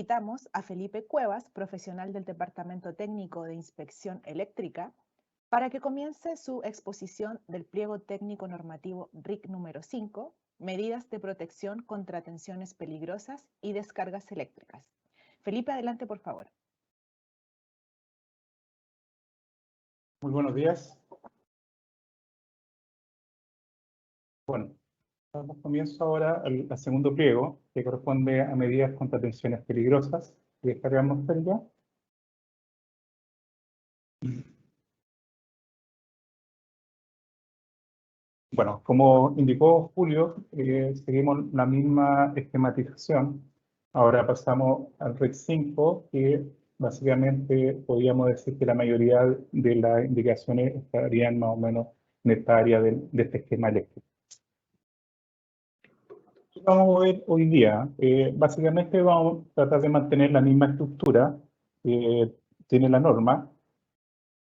invitamos a Felipe Cuevas, profesional del Departamento Técnico de Inspección Eléctrica, para que comience su exposición del Pliego Técnico Normativo RIC número 5, Medidas de Protección contra Tensiones Peligrosas y Descargas Eléctricas. Felipe, adelante, por favor. Muy buenos días. Bueno, damos comienzo ahora al segundo pliego, que corresponde a medidas contra tensiones peligrosas y descarga atmosférica. Bueno, como indicó Julio, seguimos la misma esquematización. Ahora pasamos al RIC 5, que básicamente podríamos decir que la mayoría de las indicaciones estarían más o menos en esta área de este esquema eléctrico. ¿Qué vamos a ver hoy día? Básicamente vamos a tratar de mantener la misma estructura que tiene la norma.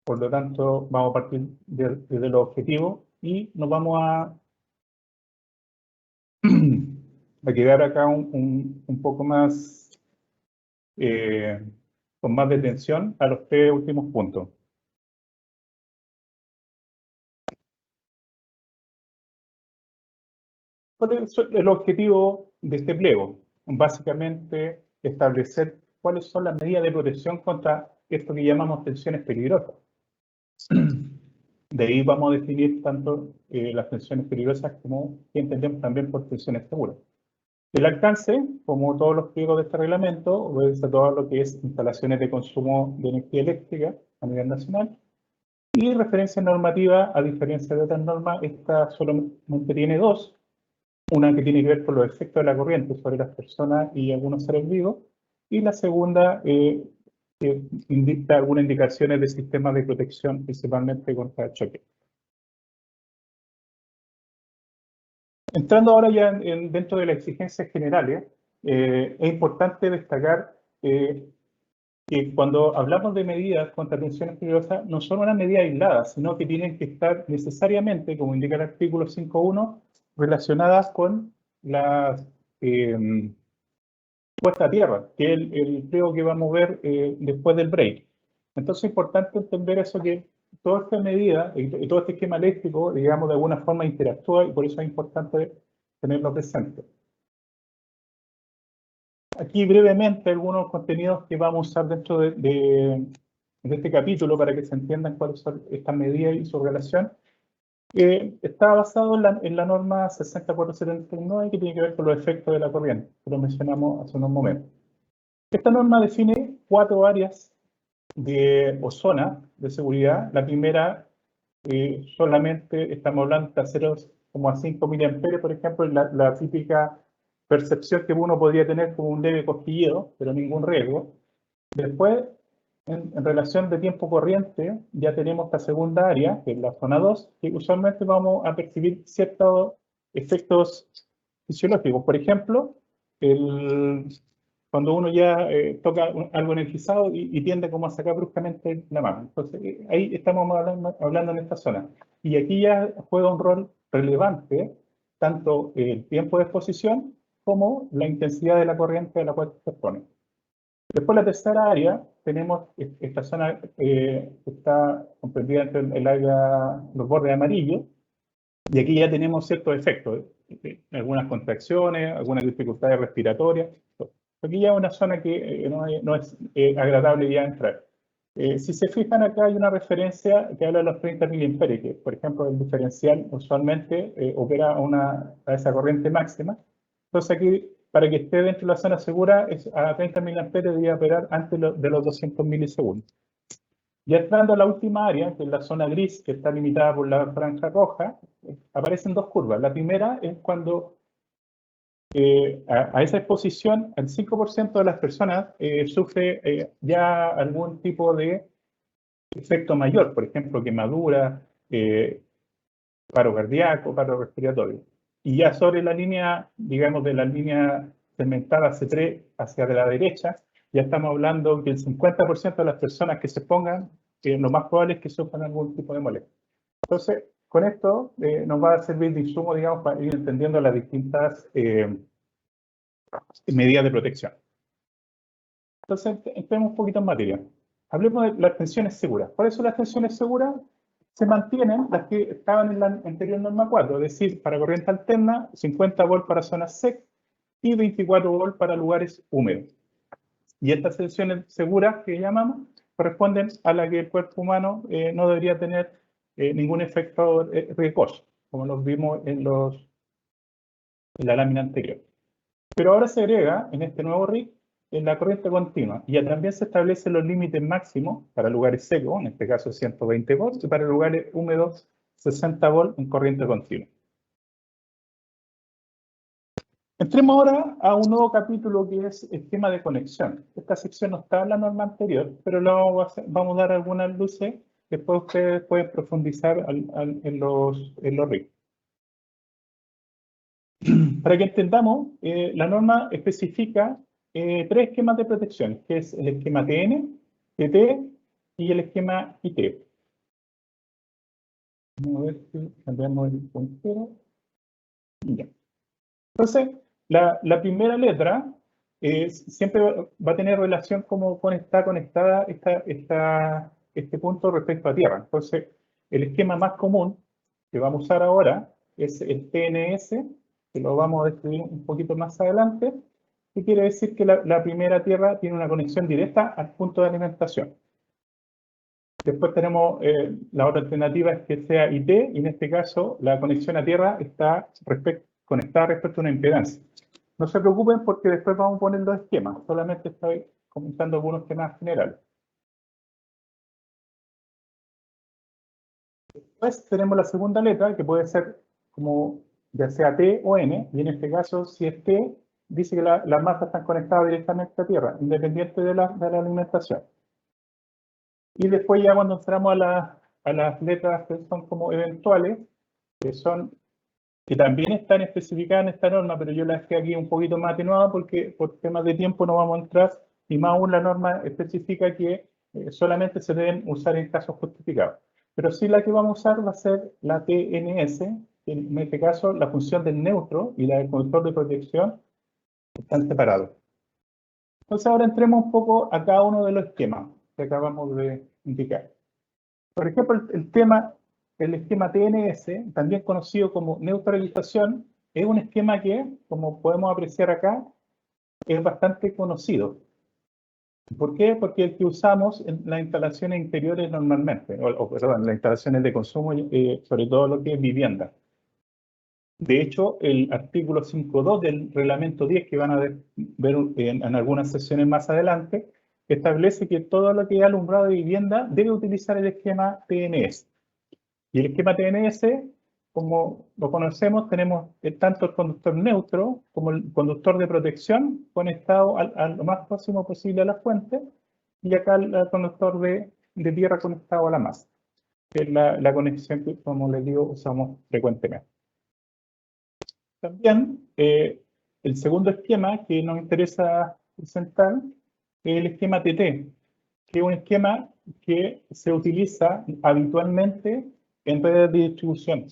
Por lo tanto, vamos a partir desde los objetivos y nos vamos a quedar acá un poco más, con más detención a los tres últimos puntos. ¿Cuál es el objetivo de este pliego? Básicamente, establecer cuáles son las medidas de protección contra esto que llamamos tensiones peligrosas. De ahí vamos a definir tanto las tensiones peligrosas como que entendemos también por tensiones seguras. El alcance, como todos los pliegos de este reglamento, obedece a todo lo que es instalaciones de consumo de energía eléctrica a nivel nacional. Y referencia normativa, a diferencia de otras normas, esta solamente tiene dos. Una que tiene que ver con los efectos de la corriente sobre las personas y algunos seres vivos. Y la segunda indica algunas indicaciones de sistemas de protección, principalmente contra choque. Entrando ahora ya dentro de las exigencias generales, es importante destacar que cuando hablamos de medidas contra tensiones peligrosas, no son una medida aislada, sino que tienen que estar necesariamente, como indica el artículo 5.1, relacionadas con las puesta a tierra, que es el pliego que vamos a ver después del break. Entonces es importante entender eso, que toda esta medida y todo este esquema eléctrico, digamos, de alguna forma interactúa, y por eso es importante tenerlo presente. Aquí brevemente algunos contenidos que vamos a usar dentro de este capítulo para que se entiendan cuáles son estas medidas y su relación. Está basado en la norma 6479, que tiene que ver con los efectos de la corriente, que lo mencionamos hace unos momentos. Esta norma define 4 áreas o zonas de seguridad. La primera, solamente estamos hablando de 0,5 miliamperes, por ejemplo, la típica percepción que uno podría tener como un leve cosquilleo, pero ningún riesgo. Después, en relación de tiempo corriente, ya tenemos esta segunda área, que es la zona 2, que usualmente vamos a percibir ciertos efectos fisiológicos. Por ejemplo, cuando uno ya toca algo energizado y tiende como a sacar bruscamente la mano. Entonces, ahí estamos hablando en esta zona. Y aquí ya juega un rol relevante tanto el tiempo de exposición como la intensidad de la corriente a la cual se expone. Después, la tercera área, tenemos esta zona que está comprendida entre el área, los bordes amarillos, y aquí ya tenemos ciertos efectos, algunas contracciones, algunas dificultades respiratorias. Aquí ya es una zona que no es agradable ya entrar. Si se fijan, acá hay una referencia que habla de los 30 miliamperes, que por ejemplo el diferencial usualmente opera a esa corriente máxima. Entonces aquí, para que esté dentro de la zona segura, a 30 miliamperes debería operar antes de los 200 milisegundos. Ya entrando a la última área, que es la zona gris, que está limitada por la franja roja, aparecen dos curvas. La primera es cuando a esa exposición, el 5% de las personas sufre ya algún tipo de efecto mayor, por ejemplo, quemadura, paro cardíaco, paro respiratorio. Y ya sobre la línea, digamos, de la línea segmentada C3 hacia la derecha, ya estamos hablando que el 50% de las personas que se pongan, lo más probable es que sufran algún tipo de molestia. Entonces, con esto nos va a servir de insumo, digamos, para ir entendiendo las distintas medidas de protección. Entonces, entremos un poquito en materia. Hablemos de las tensiones seguras. Por eso las tensiones seguras se mantienen las que estaban en la anterior norma 4, es decir, para corriente alterna, 50 volts para zonas secas y 24 volts para lugares húmedos. Y estas tensiones seguras que llamamos corresponden a la que el cuerpo humano no debería tener ningún efecto riesgoso, como los vimos en la lámina anterior. Pero ahora se agrega en este nuevo RIC en la corriente continua y ya también se establecen los límites máximos para lugares secos, en este caso 120 volts, y para lugares húmedos 60 volts en corriente continua. Entremos ahora a un nuevo capítulo que es esquema de conexión. Esta sección no está en la norma anterior, pero vamos a dar algunas luces. Después ustedes pueden profundizar en los RIC. Para que entendamos, la norma especifica 3 esquemas de protección, que es el esquema TN, TT y el esquema IT. Vamos a ver si cambiamos el puntero. Ya. Entonces, la primera letra siempre va a tener relación con está conectada este punto respecto a Tierra. Entonces, el esquema más común que vamos a usar ahora es el TNS, que lo vamos a describir un poquito más adelante, que quiere decir que la primera Tierra tiene una conexión directa al punto de alimentación. Después tenemos la otra alternativa es que sea IT, y en este caso la conexión a Tierra está conectada respecto a una impedancia. No se preocupen porque después vamos a poner los esquemas, solamente estoy comentando algunos temas generales. Después tenemos la segunda letra, que puede ser como ya sea T o N, y en este caso, si es T, dice que las masas están conectadas directamente a Tierra, independiente de la alimentación. Y después ya cuando entramos a las letras que son como eventuales, que también están especificadas en esta norma, pero yo las dejé aquí un poquito más atenuadas porque por temas de tiempo no vamos a entrar, y más aún la norma especifica que solamente se deben usar en casos justificados. Pero sí la que vamos a usar va a ser la TNS, que en este caso la función del neutro y la del conector de protección están separados. Entonces ahora entremos un poco a cada uno de los esquemas que acabamos de indicar. Por ejemplo, el esquema TNS, también conocido como neutralización, es un esquema que, como podemos apreciar acá, es bastante conocido. ¿Por qué? Porque es el que usamos en las instalaciones interiores normalmente, perdón, las instalaciones de consumo, sobre todo lo que es vivienda. De hecho, el artículo 5.2 del reglamento 10, que van a ver en algunas sesiones más adelante, establece que todo lo que es alumbrado de vivienda debe utilizar el esquema TNS. Y el esquema TNS, como lo conocemos, tenemos tanto el conductor neutro como el conductor de protección conectado a lo más próximo posible a la fuente, y acá el conductor de tierra conectado a la masa, que es la conexión que, como les digo, usamos frecuentemente. También el segundo esquema que nos interesa presentar es el esquema TT, que es un esquema que se utiliza habitualmente en redes de distribución.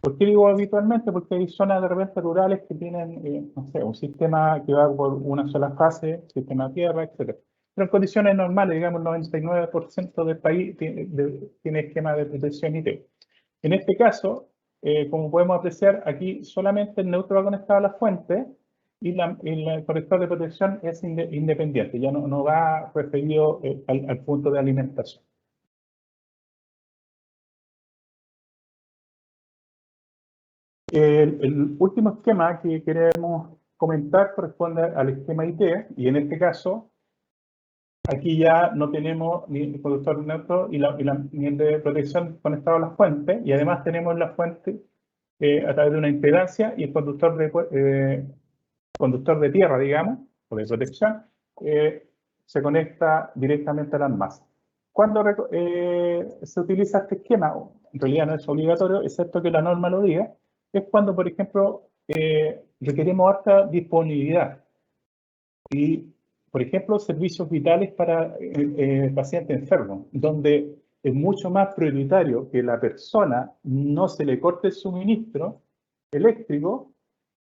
¿Por qué digo habitualmente? Porque hay zonas de repente rurales que tienen, no sé, un sistema que va por una sola fase, sistema tierra, etc. Pero en condiciones normales, digamos, el 99% del país tiene esquema de protección IT. En este caso, como podemos apreciar, aquí solamente el neutro va conectado a la fuente y el conector de protección es independiente, ya no va referido al punto de alimentación. El último esquema que queremos comentar corresponde al esquema IT, y en este caso, aquí ya no tenemos ni el conductor neutro ni el de protección conectado a la fuente, y además tenemos la fuente a través de una impedancia, y el conductor de tierra, digamos, o de protección, se conecta directamente a las masas. Cuando se utiliza este esquema, en realidad no es obligatorio, excepto que la norma lo diga, es cuando, por ejemplo, requerimos alta disponibilidad y, por ejemplo, servicios vitales para pacientes enfermos, donde es mucho más prioritario que la persona no se le corte el suministro eléctrico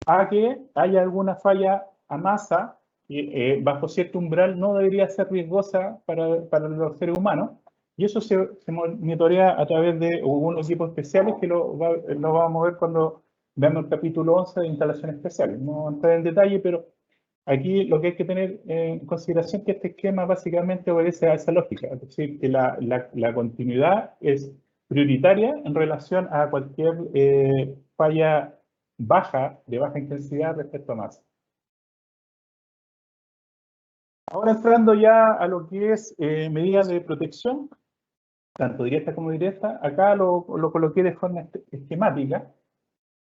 a que haya alguna falla a masa bajo cierto umbral no debería ser riesgosa para los seres humanos. Y eso se monitorea a través de unos equipos especiales que lo vamos a ver cuando veamos el capítulo 11 de instalaciones especiales. No voy a entrar en detalle, pero aquí lo que hay que tener en consideración es que este esquema básicamente obedece a esa lógica, es decir, que la continuidad es prioritaria en relación a cualquier falla de baja intensidad respecto a masa. Ahora entrando ya a lo que es medidas de protección, tanto directa como indirecta, acá lo coloqué de forma esquemática.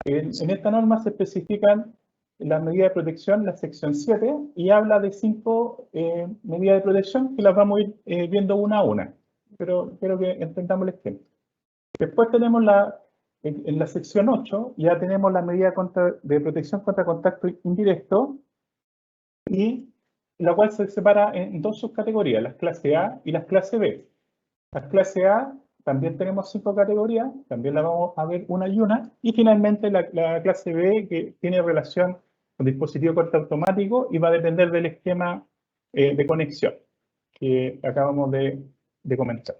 En esta norma se especifican las medidas de protección, la sección 7, y habla de 5 medidas de protección que las vamos a ir viendo una a una, pero espero que entendamos el esquema. Después tenemos en la sección 8, ya tenemos la medida de protección contra contacto indirecto, y la cual se separa en dos subcategorías, las clase A y las clase B. Las clase A también tenemos 5 categorías, también la vamos a ver una y una, y finalmente la clase B, que tiene relación con dispositivo corte automático y va a depender del esquema de conexión que acabamos de comentar.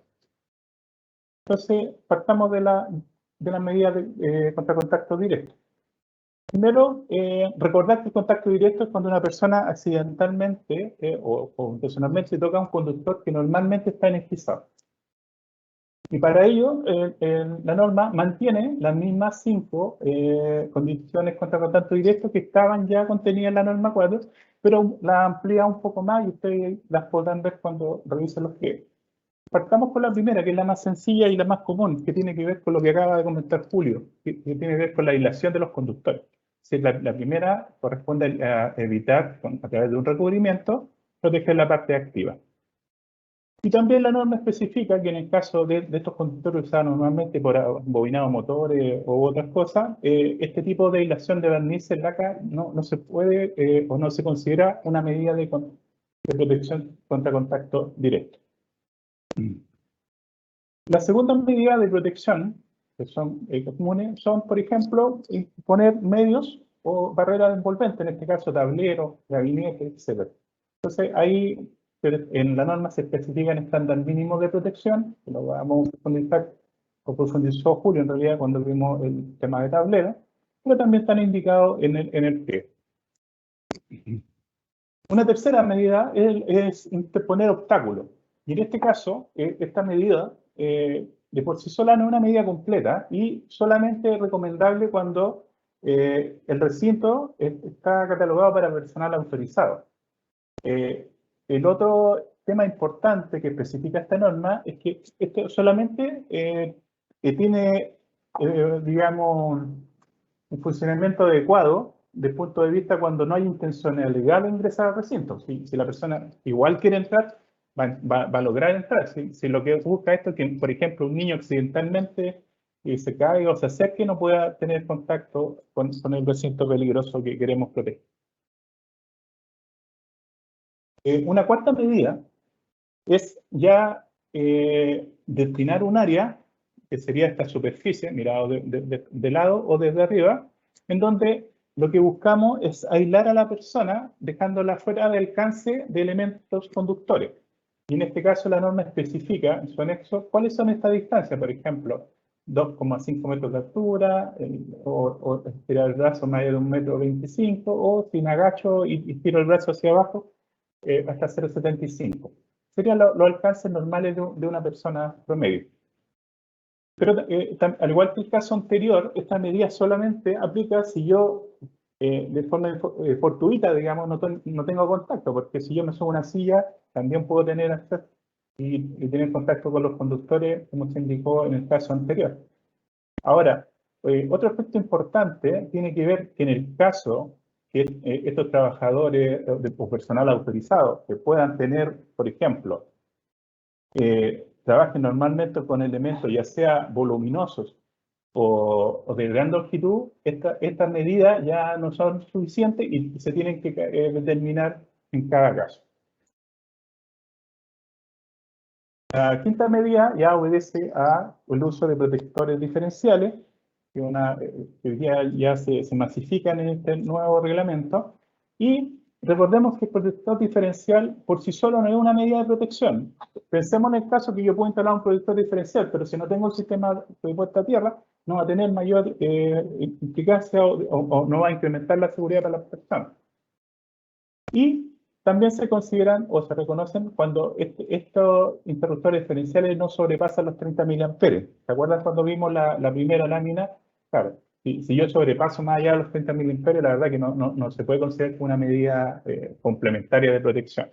Entonces, partamos de la medida contra contacto directo. Primero, recordar que el contacto directo es cuando una persona accidentalmente o intencionalmente toca a un conductor que normalmente está energizado. Y para ello, la norma mantiene las mismas 5 condiciones contra contacto directo que estaban ya contenidas en la norma 4, pero la amplía un poco más y ustedes las podrán ver cuando revisen los pliegos. Partamos con la primera, que es la más sencilla y la más común, que tiene que ver con lo que acaba de comentar Julio, que tiene que ver con la aislación de los conductores. Sí, la primera corresponde a evitar, a través de un recubrimiento, proteger la parte activa. Y también la norma especifica que en el caso de estos conductores usados normalmente por bobinados motores u otras cosas, este tipo de aislación de barnices laca no se puede o no se considera una medida de protección contra contacto directo. La segunda medida de protección, que son comunes, son, por ejemplo, poner medios o barreras envolventes, en este caso tableros, gabinetes, etc. Entonces, ahí en la norma se especifican estándares mínimos de protección, que lo vamos a profundizar, o profundizó Julio en realidad cuando vimos el tema de tablero, pero también están indicados en el pliego. Una tercera medida es interponer obstáculos. Y en este caso, esta medida de por sí sola no es una medida completa y solamente es recomendable cuando el recinto está catalogado para personal autorizado. El otro tema importante que especifica esta norma es que esto solamente tiene, digamos, un funcionamiento adecuado desde el punto de vista cuando no hay intencionalidad de ingresar al recinto. Si la persona igual quiere entrar, va a lograr entrar. Si lo que busca esto es que, por ejemplo, un niño accidentalmente se caiga o se acerque, no pueda tener contacto con el recinto peligroso que queremos proteger. Una cuarta medida es ya destinar un área, que sería esta superficie, mirado de lado o desde arriba, en donde lo que buscamos es aislar a la persona, dejándola fuera de alcance de elementos conductores. Y en este caso la norma especifica en su anexo cuáles son estas distancias, por ejemplo, 2,5 metros de altura, o estirar el brazo más de 1,25 m, o si me agacho y tiro el brazo hacia abajo, hasta 0,75. Serían los alcances normales de una persona promedio. Pero al igual que el caso anterior, esta medida solamente aplica si yo de forma fortuita, digamos, no tengo contacto, porque si yo me subo a una silla, también puedo tener acceso y tener contacto con los conductores, como se indicó en el caso anterior. Ahora, otro aspecto importante tiene que ver que en el caso que estos trabajadores o personal autorizado que puedan tener, por ejemplo, trabajen normalmente con elementos ya sea voluminosos o de gran longitud, estas medidas ya no son suficientes y se tienen que determinar en cada caso. La quinta medida ya obedece al uso de protectores diferenciales, que hoy día ya se masifican en este nuevo reglamento, y recordemos que el protector diferencial por sí solo no es una medida de protección. Pensemos en el caso que yo puedo instalar un protector diferencial, pero si no tengo el sistema de puesta a tierra, no va a tener mayor implicancia o no va a incrementar la seguridad para las personas. Y también se consideran o se reconocen cuando estos interruptores diferenciales no sobrepasan los 30 mA. ¿Se acuerdan cuando vimos la primera lámina? Claro, si yo sobrepaso más allá de los 30 mA, la verdad que no se puede considerar como una medida complementaria de protección.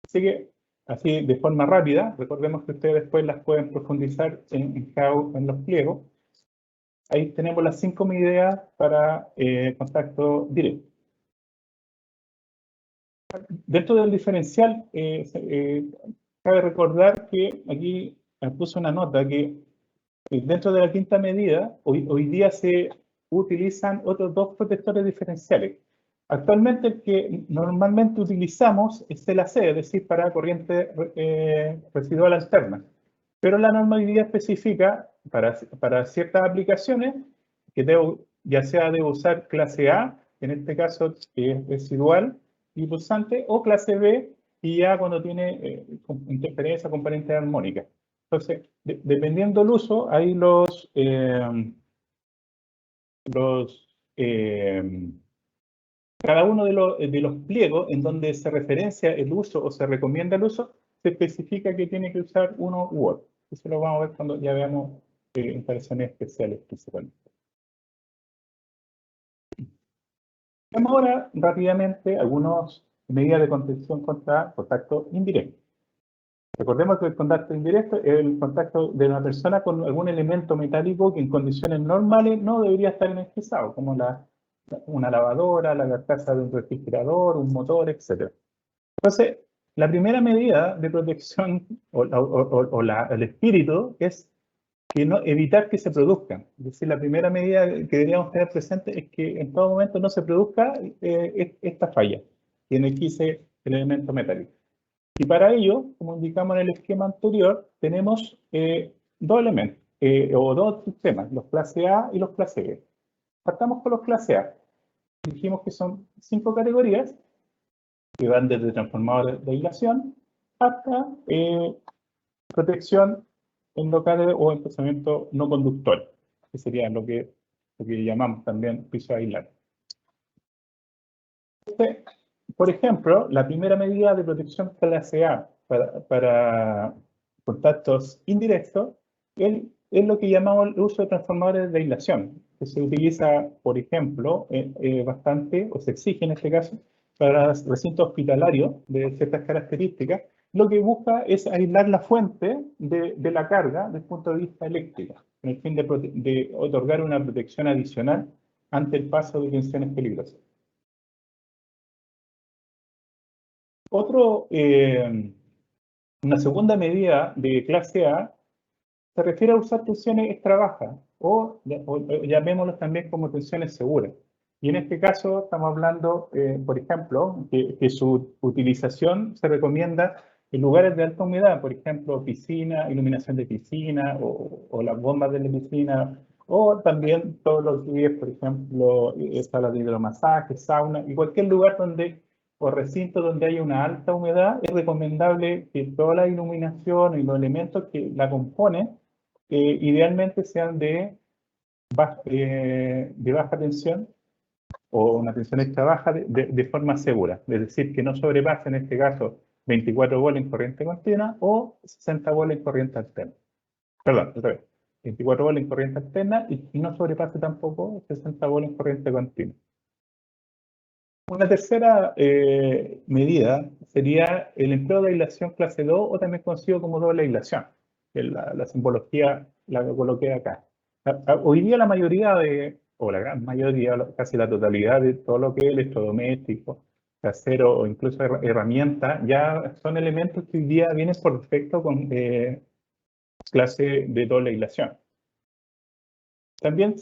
Así que, así de forma rápida, recordemos que ustedes después las pueden profundizar en los pliegos. Ahí tenemos las 5 medidas para contacto directo. Dentro del diferencial, cabe recordar que aquí puse una nota que dentro de la quinta medida, hoy día se utilizan otros dos protectores diferenciales. Actualmente el que normalmente utilizamos es el AC, es decir, para corriente residual alterna. Pero la norma hoy día especifica para ciertas aplicaciones que ya sea debo usar clase A, en este caso es residual y pulsante, o clase B, y ya cuando tiene interferencia componente armónica. Entonces, dependiendo del uso, hay cada uno de los pliegos en donde se referencia el uso o se recomienda el uso, se especifica que tiene que usar uno u otro. Eso lo vamos a ver cuando ya veamos instalaciones especiales principalmente. Veamos ahora rápidamente algunas medidas de contención contra contacto indirecto. Recordemos que el contacto indirecto es el contacto de una persona con algún elemento metálico que en condiciones normales no debería estar energizado, como una lavadora, la carcasa de un refrigerador, un motor, etc. Entonces, la primera medida de protección el espíritu es que evitar que se produzcan. Es decir, la primera medida que deberíamos tener presente es que en todo momento no se produzca esta falla y energice el elemento metálico. Y para ello, como indicamos en el esquema anterior, tenemos dos elementos o dos sistemas, los clase A y los clase B. Partamos con los clase A. Dijimos que son 5 categorías que van desde transformadores de aislación hasta protección en locales o emplazamiento no conductor, que sería lo que llamamos también piso aislado. Por ejemplo, la primera medida de protección clase A para contactos indirectos es lo que llamamos el uso de transformadores de aislación, que se utiliza, por ejemplo, bastante, o se exige en este caso, para recintos hospitalarios de ciertas características. Lo que busca es aislar la fuente de la carga desde el punto de vista eléctrico, con el fin de otorgar una protección adicional ante el paso de tensiones peligrosas. Una segunda medida de clase A se refiere a usar tensiones extra bajas o llamémoslos también como tensiones seguras. Y en este caso estamos hablando, por ejemplo, que su utilización se recomienda en lugares de alta humedad, por ejemplo, piscina, iluminación de piscina o las bombas de la piscina, o también todos los días, por ejemplo, salas de hidromasaje, sauna, y cualquier lugar o recinto donde haya una alta humedad, es recomendable que toda la iluminación y los elementos que la componen idealmente sean de baja tensión o una tensión extra baja de forma segura. Es decir, que no sobrepase en este caso 24 volts en corriente continua o 60 volts en corriente alterna. Perdón, otra vez. 24 volts en corriente alterna y no sobrepase tampoco 60 volts en corriente continua. Una tercera medida sería el empleo de aislación clase 2 o también conocido como doble aislación. La simbología la coloqué acá. Hoy día la mayoría o la gran mayoría, casi la totalidad de todo lo que es electrodoméstico, casero o incluso herramientas, ya son elementos que hoy día vienen por defecto con clase de doble aislación. También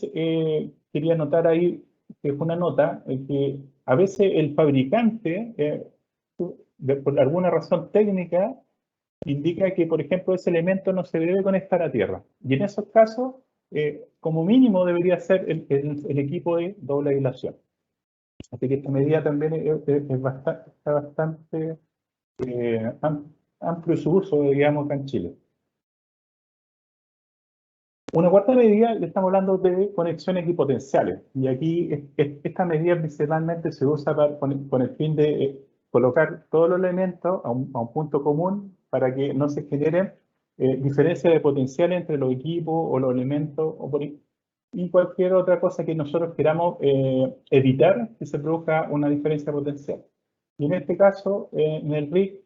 quería anotar ahí, que es una nota, que a veces el fabricante, por alguna razón técnica, indica que, por ejemplo, ese elemento no se debe conectar a tierra. Y en esos casos, como mínimo, debería ser el equipo de doble aislación. Así que esta medida también está bastante amplio su uso, digamos, acá en Chile. Una cuarta medida, le estamos hablando de conexiones equipotenciales. Y aquí esta medida principalmente se usa con el fin de colocar todos los elementos a un punto común para que no se generen diferencias de potencial entre los equipos o los elementos y cualquier otra cosa que nosotros queramos evitar que se produzca una diferencia potencial. Y en este caso, en el RIC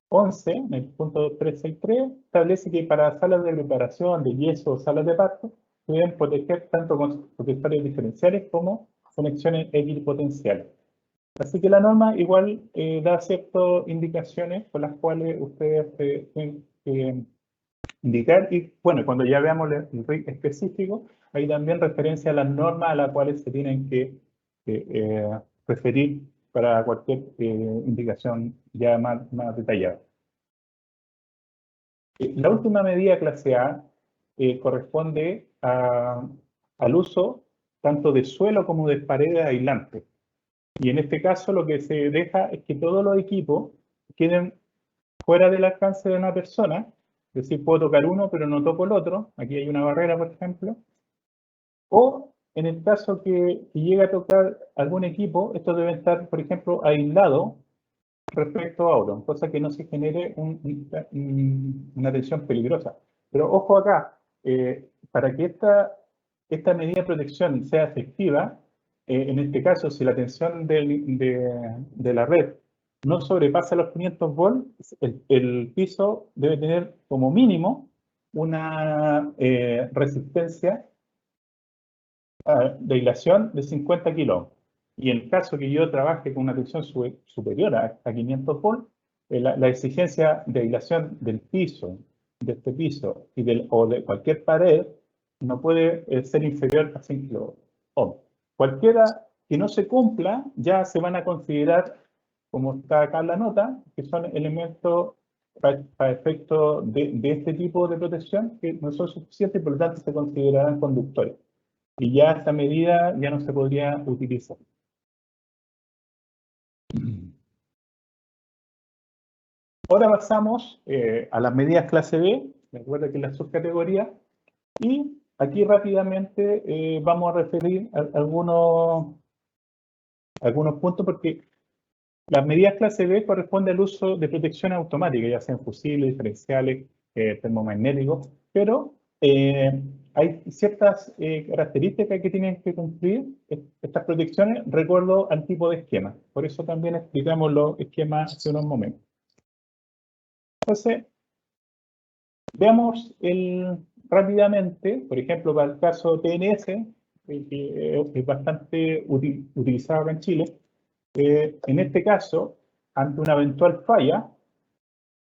11, en el punto 363, establece que para salas de preparación de yeso o salas de parto, se deben proteger tanto con protectores diferenciales como conexiones equipotenciales. Así que la norma igual da ciertas indicaciones con las cuales ustedes tienen que indicar. Y bueno, cuando ya veamos el RIC específico, hay también referencia a las normas a las cuales se tienen que referir para cualquier indicación ya más detallada. La última medida clase A corresponde al uso tanto de suelo como de paredes aislantes. Y en este caso lo que se deja es que todos los equipos queden fuera del alcance de una persona. Es decir, puedo tocar uno pero no toco el otro. Aquí hay una barrera, por ejemplo. O en el caso que llegue a tocar algún equipo, estos deben estar, por ejemplo, aislados respecto a otro, cosa que no se genere una tensión peligrosa. Pero ojo acá, para que esta medida de protección sea efectiva, en este caso, si la tensión de la red no sobrepasa los 500 volts, el piso debe tener como mínimo una resistencia de aislación de 50 kilos. Y en el caso que yo trabaje con una tensión superior a 500 volts, la exigencia de aislación del piso, de este piso o de cualquier pared no puede ser inferior a 100 kilo ohms. Cualquiera que no se cumpla ya se van a considerar, como está acá en la nota, que son elementos para efecto de este tipo de protección que no son suficientes y por lo tanto se considerarán conductores. Y ya esta medida ya no se podría utilizar. Ahora pasamos a las medidas clase B, recuerda que es la subcategoría, y aquí rápidamente vamos a referir algunos puntos porque las medidas clase B corresponden al uso de protección automática, ya sean fusibles, diferenciales, termomagnéticos, pero hay ciertas características que tienen que cumplir estas protecciones, recuerdo al tipo de esquema. Por eso también explicamos los esquemas hace unos momentos. Entonces, veamos rápidamente, por ejemplo, para el caso TNS, que es bastante utilizado acá en Chile. En este caso, ante una eventual falla,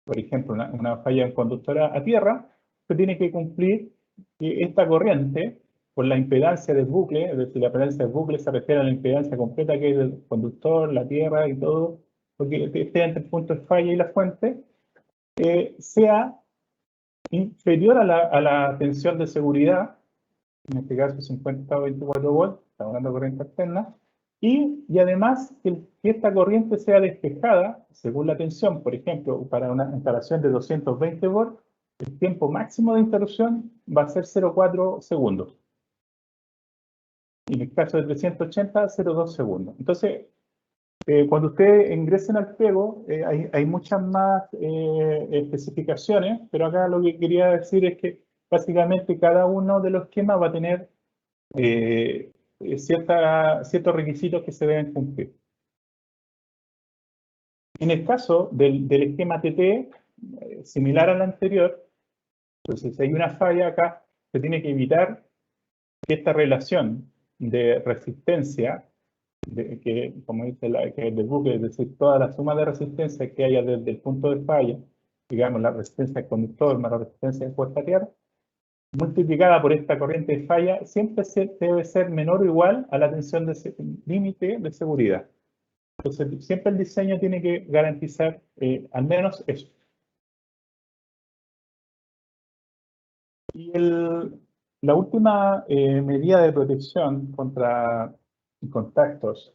por ejemplo, una falla conductora a tierra, se tiene que cumplir que esta corriente, por la impedancia del bucle, es decir, la impedancia del bucle se refiere a la impedancia completa que es del conductor, la tierra y todo, porque esté entre el punto de falla y la fuente, sea inferior a la tensión de seguridad, en este caso 50 o 24 volts, estamos hablando de corriente alterna, y además que esta corriente sea despejada según la tensión. Por ejemplo, para una instalación de 220 volts, el tiempo máximo de interrupción va a ser 0,4 segundos. Y en el caso de 380, 0,2 segundos. Entonces, cuando ustedes ingresen al pliego, hay muchas más especificaciones, pero acá lo que quería decir es que básicamente cada uno de los esquemas va a tener ciertos requisitos que se deben cumplir. En el caso del esquema TT, similar al anterior, entonces si hay una falla acá, se tiene que evitar que esta relación de resistencia, que como dice que el del bucle, es decir, toda la suma de resistencia que haya desde el punto de falla, digamos la resistencia del conductor más la resistencia de puesta a tierra, multiplicada por esta corriente de falla, siempre debe ser menor o igual a la tensión de límite de seguridad. Entonces, siempre el diseño tiene que garantizar al menos eso. Y la última medida de protección contra contactos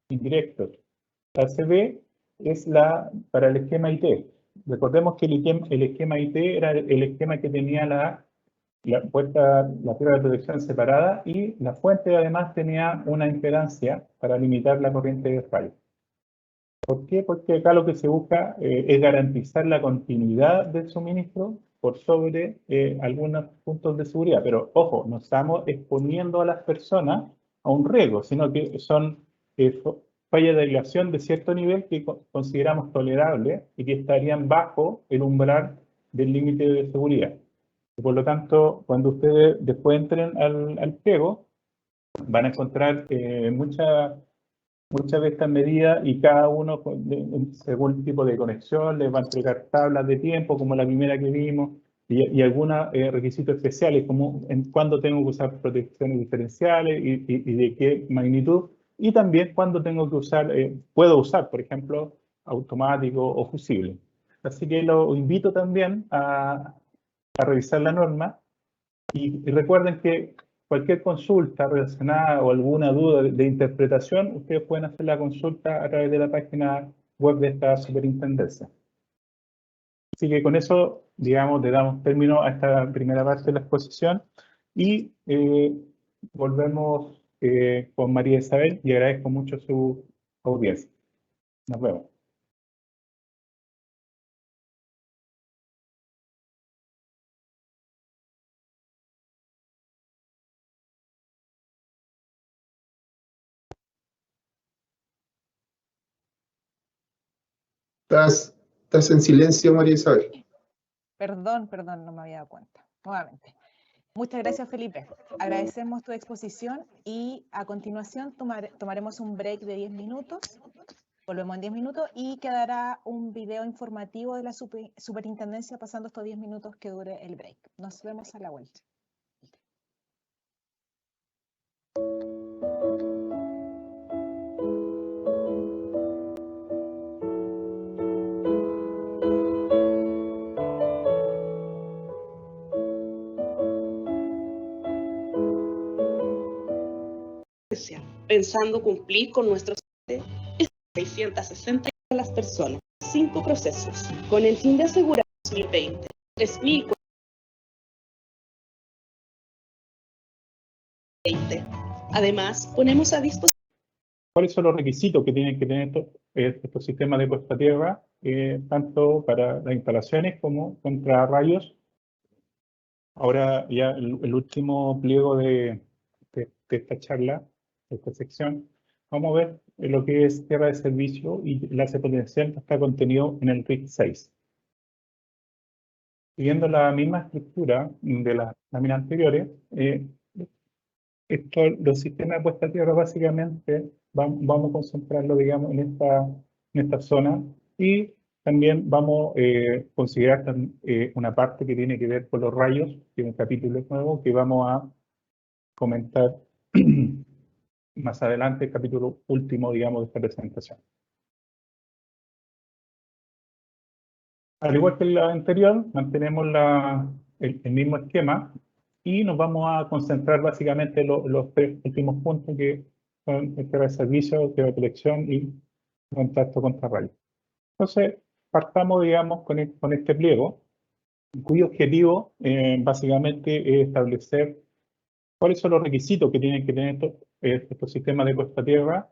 indirectos. La CB es para el esquema IT. Recordemos que el esquema IT era el esquema que tenía la tierra de protección separada y la fuente además tenía una impedancia para limitar la corriente de fallo. ¿Por qué? Porque acá lo que se busca es garantizar la continuidad del suministro por sobre algunos puntos de seguridad. Pero ojo, no estamos exponiendo a las personas a un riesgo, sino que son fallas de aislación de cierto nivel que consideramos tolerables y que estarían bajo el umbral del límite de seguridad. Por lo tanto, cuando ustedes después entren al pliego, van a encontrar muchas de estas medidas y cada uno, según el tipo de conexión, les va a entregar tablas de tiempo, como la primera que vimos, y algunos requisitos especiales, como en cuándo tengo que usar protecciones diferenciales y de qué magnitud, y también cuándo tengo que usar, puedo usar, por ejemplo, automático o fusible. Así que lo invito también a revisar la norma y recuerden que cualquier consulta relacionada o alguna duda de interpretación, ustedes pueden hacer la consulta a través de la página web de esta superintendencia. Así que con eso, digamos, le damos término a esta primera parte de la exposición y volvemos con María Isabel y agradezco mucho su audiencia. Nos vemos. Estás en silencio, María Isabel. Perdón, no me había dado cuenta. Nuevamente. Muchas gracias, Felipe. Agradecemos tu exposición y a continuación tomaremos un break de 10 minutos. Volvemos en 10 minutos y quedará un video informativo de la superintendencia pasando estos 10 minutos que dure el break. Nos vemos a la vuelta. Pensando cumplir con nuestros 660 a las personas, 5 procesos, con el fin de asegurar 2020, 3.000. Además, ponemos a disposición. ¿Cuáles son los requisitos que tienen que tener estos sistemas de puesta a tierra, tanto para las instalaciones como contra rayos? Ahora ya el último pliego de esta charla, de esta sección, vamos a ver lo que es tierra de servicio y el enlace potencial que está contenido en el RIC 6. Siguiendo la misma estructura de las láminas anteriores, los sistemas de puesta a tierra básicamente vamos a concentrarlo, digamos, en esta zona y también vamos a considerar una parte que tiene que ver con los rayos, que es un capítulo nuevo que vamos a comentar más adelante, el capítulo último, digamos, de esta presentación. Al igual que la anterior, mantenemos el mismo esquema y nos vamos a concentrar básicamente en los 3 últimos puntos que son el tierra de servicio, tierra de protección y contacto contra rayos. Entonces, partamos, digamos, con este pliego, cuyo objetivo básicamente es establecer cuáles son los requisitos que tienen que tener estos sistemas de puesta a tierra,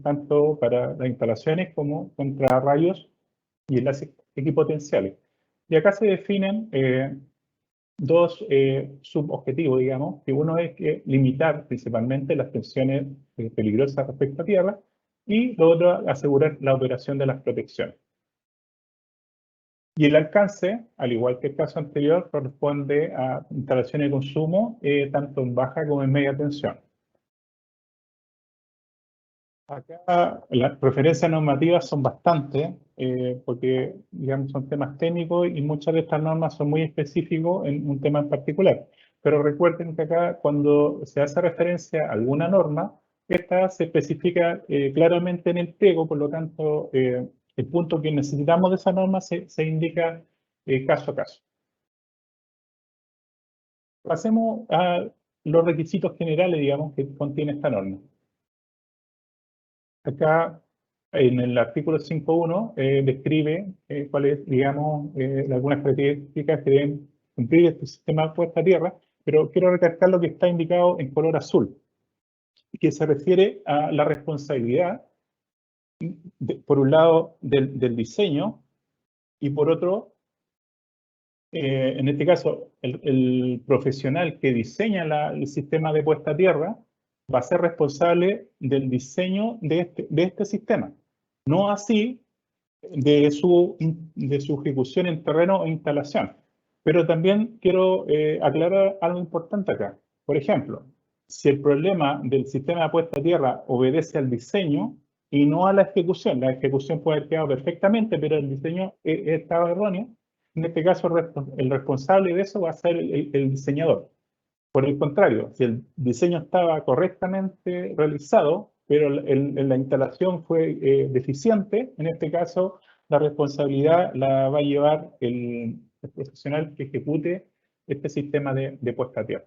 tanto para las instalaciones como contra rayos y enlaces equipotenciales. Y acá se definen 2 subobjetivos, digamos, que uno es que limitar principalmente las tensiones peligrosas respecto a tierra y lo otro, asegurar la operación de las protecciones. Y el alcance, al igual que el caso anterior, corresponde a instalaciones de consumo tanto en baja como en media tensión. Acá las referencias normativas son bastantes, porque digamos, son temas técnicos y muchas de estas normas son muy específicos en un tema en particular. Pero recuerden que acá cuando se hace referencia a alguna norma, esta se especifica claramente en el pliego, por lo tanto, el punto que necesitamos de esa norma se indica caso a caso. Pasemos a los requisitos generales, digamos, que contiene esta norma. Acá, en el artículo 5.1, describe cuáles, digamos, algunas características que deben cumplir este sistema de puesta a tierra, pero quiero recalcar lo que está indicado en color azul, que se refiere a la responsabilidad, por un lado, del diseño, y por otro, en este caso, el profesional que diseña el sistema de puesta a tierra va a ser responsable del diseño de este sistema. No así de su ejecución en terreno e instalación. Pero también quiero aclarar algo importante acá. Por ejemplo, si el problema del sistema de puesta a tierra obedece al diseño y no a la ejecución puede haber quedado perfectamente, pero el diseño estaba erróneo, en este caso el responsable de eso va a ser el diseñador. Por el contrario, si el diseño estaba correctamente realizado, pero la instalación fue deficiente, en este caso la responsabilidad la va a llevar el profesional que ejecute este sistema de puesta a tierra.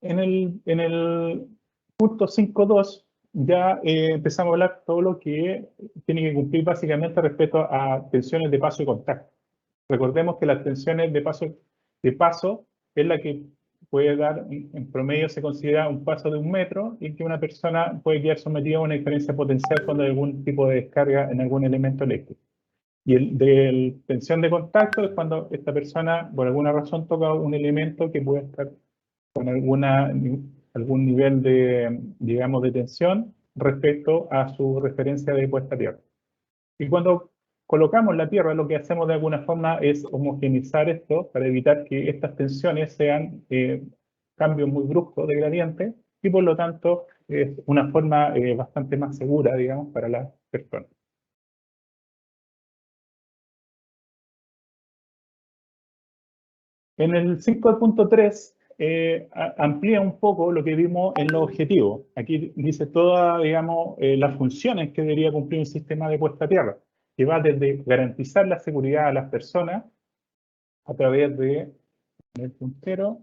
En el punto 5.2 ya empezamos a hablar todo lo que tiene que cumplir básicamente respecto a tensiones de paso y contacto. Recordemos que las tensiones de paso es la que puede dar, en promedio se considera un paso de 1 metro y que una persona puede quedar sometida a una diferencia potencial cuando hay algún tipo de descarga en algún elemento eléctrico. Y el de tensión de contacto es cuando esta persona por alguna razón toca un elemento que puede estar con algún nivel de, digamos, de tensión respecto a su referencia de puesta a tierra. Y cuando colocamos la tierra, lo que hacemos de alguna forma es homogeneizar esto para evitar que estas tensiones sean cambios muy bruscos de gradiente y por lo tanto es una forma bastante más segura, digamos, para las personas. En el 5.3 amplía un poco lo que vimos en los objetivos. Aquí dice todas, digamos, las funciones que debería cumplir un sistema de puesta a tierra, que va desde garantizar la seguridad a las personas a través de el puntero,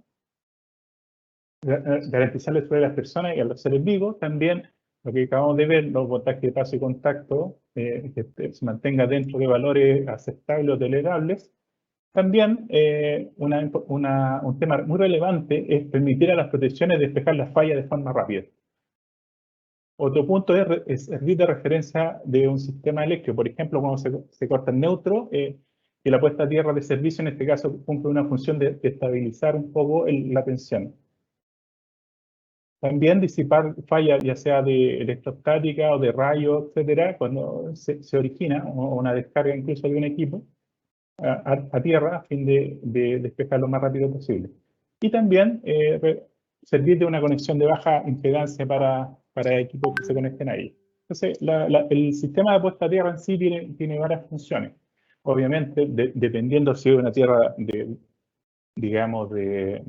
garantizar la seguridad a las personas y a los seres vivos. También lo que acabamos de ver, los voltajes de paso y contacto, que se mantenga dentro de valores aceptables o tolerables. También un tema muy relevante es permitir a las protecciones despejar las fallas de forma rápida. Otro punto es servir de referencia de un sistema eléctrico. Por ejemplo, cuando se corta el neutro, que la puesta a tierra de servicio en este caso cumple una función de estabilizar un poco la tensión. También disipar fallas, ya sea de electrostática o de rayos, etcétera, cuando se origina o una descarga incluso de un equipo a tierra a fin de despejar lo más rápido posible. Y también servir de una conexión de baja impedancia para equipos que se conecten ahí. Entonces, el sistema de puesta a tierra en sí tiene varias funciones. Obviamente, dependiendo si es una tierra digamos,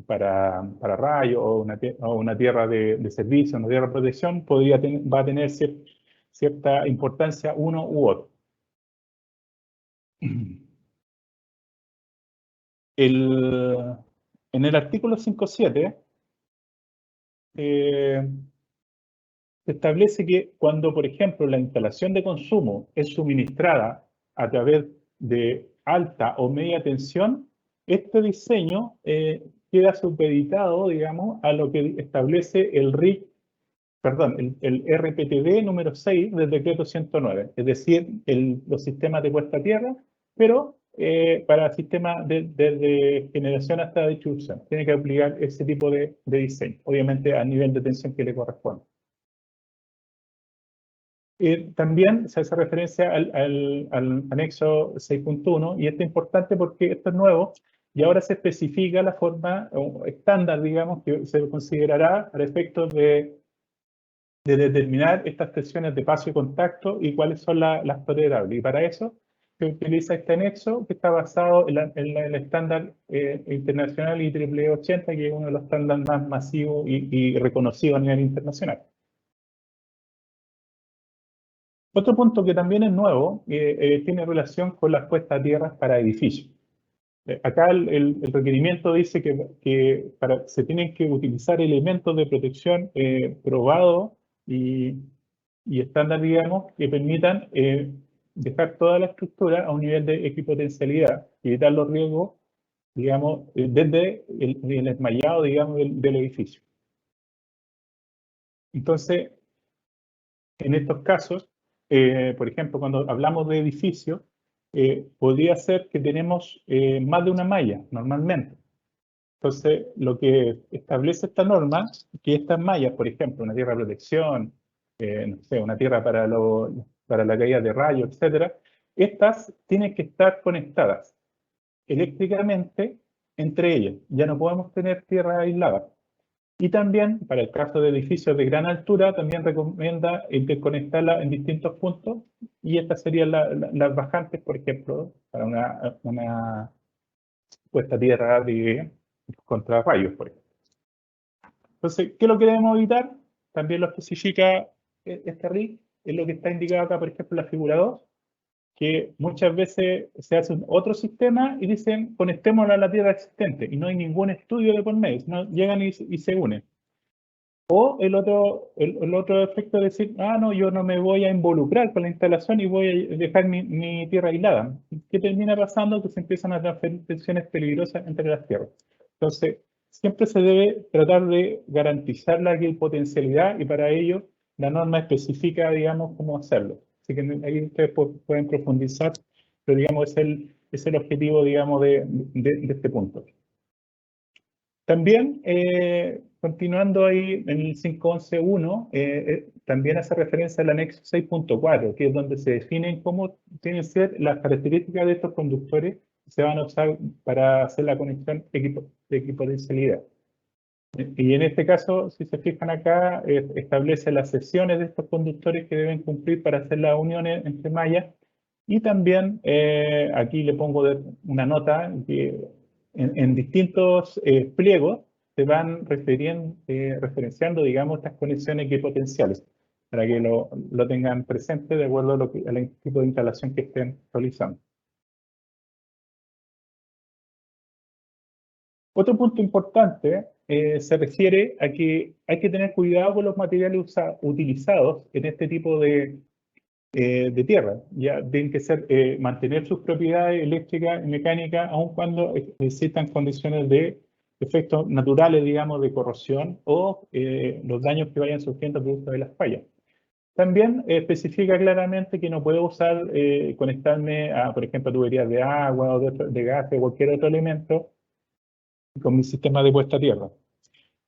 para rayos o una tierra de servicio, una tierra de protección, va a tener cierta importancia uno u otro. En el artículo 5.7 se establece que cuando, por ejemplo, la instalación de consumo es suministrada a través de alta o media tensión, este diseño queda supeditado, digamos, a lo que establece el RPTD número 6 del decreto 109, es decir, los sistemas de puesta a tierra, pero para sistemas desde generación hasta distribución. Tiene que aplicar ese tipo de diseño, obviamente a nivel de tensión que le corresponde. También se hace referencia al anexo 6.1 y esto es importante porque esto es nuevo y ahora se especifica la forma estándar, digamos, que se considerará para efectos de determinar estas tensiones de paso y contacto y cuáles son las tolerables. Y para eso se utiliza este anexo que está basado en el estándar internacional IEEE 80, que es uno de los estándares más masivos y reconocidos a nivel internacional. Otro punto que también es nuevo tiene relación con las puestas a tierra para edificios. Acá el requerimiento dice que se tienen que utilizar elementos de protección probados y estándar, digamos, que permitan dejar toda la estructura a un nivel de equipotencialidad y evitar los riesgos, digamos, desde el enmayado, digamos, del edificio. Entonces, en estos casos, por ejemplo, cuando hablamos de edificios, podría ser que tenemos más de una malla normalmente. Entonces, lo que establece esta norma, que estas mallas, por ejemplo, una tierra de protección, no sé, una tierra para la caída de rayos, etcétera, estas tienen que estar conectadas eléctricamente entre ellas. Ya no podemos tener tierra aislada. Y también, para el caso de edificios de gran altura, también recomienda interconectarla en distintos puntos. Y estas serían las bajantes, por ejemplo, para una puesta a tierra contra rayos, por ejemplo. Entonces, ¿qué es lo que debemos evitar? También lo especifica este RIC, es lo que está indicado acá, por ejemplo, en la figura 2, que muchas veces se hace otro sistema y dicen, conectémoslo a la tierra existente, y no hay ningún estudio de por medio, no llegan y se unen. O el otro efecto es decir, no, yo no me voy a involucrar con la instalación y voy a dejar mi tierra aislada. ¿Qué termina pasando? Que se empiezan a transferir tensiones peligrosas entre las tierras. Entonces, siempre se debe tratar de garantizar la potencialidad y para ello la norma especifica, digamos, cómo hacerlo. Así que ahí ustedes pueden profundizar, pero digamos, es el objetivo, digamos, de este punto. También, continuando ahí en el 5.11.1, también hace referencia al anexo 6.4, que es donde se definen cómo tienen que ser las características de estos conductores que se van a usar para hacer la conexión de equipotencialidad. Y en este caso, si se fijan acá, establece las secciones de estos conductores que deben cumplir para hacer las uniones entre mallas. Y también, aquí le pongo una nota que en distintos pliegos se van referenciando, digamos, estas conexiones equipotenciales, para que lo tengan presente de acuerdo al tipo de instalación que estén realizando. Otro punto importante se refiere a que hay que tener cuidado con los materiales utilizados en este tipo de tierra. Ya tienen que mantener sus propiedades eléctricas y mecánicas, aun cuando existan condiciones de efectos naturales, digamos, de corrosión o los daños que vayan surgiendo producto de las fallas. También especifica claramente que no puedo conectarme a, por ejemplo, tuberías de agua o de gas o cualquier otro elemento con mi sistema de puesta a tierra.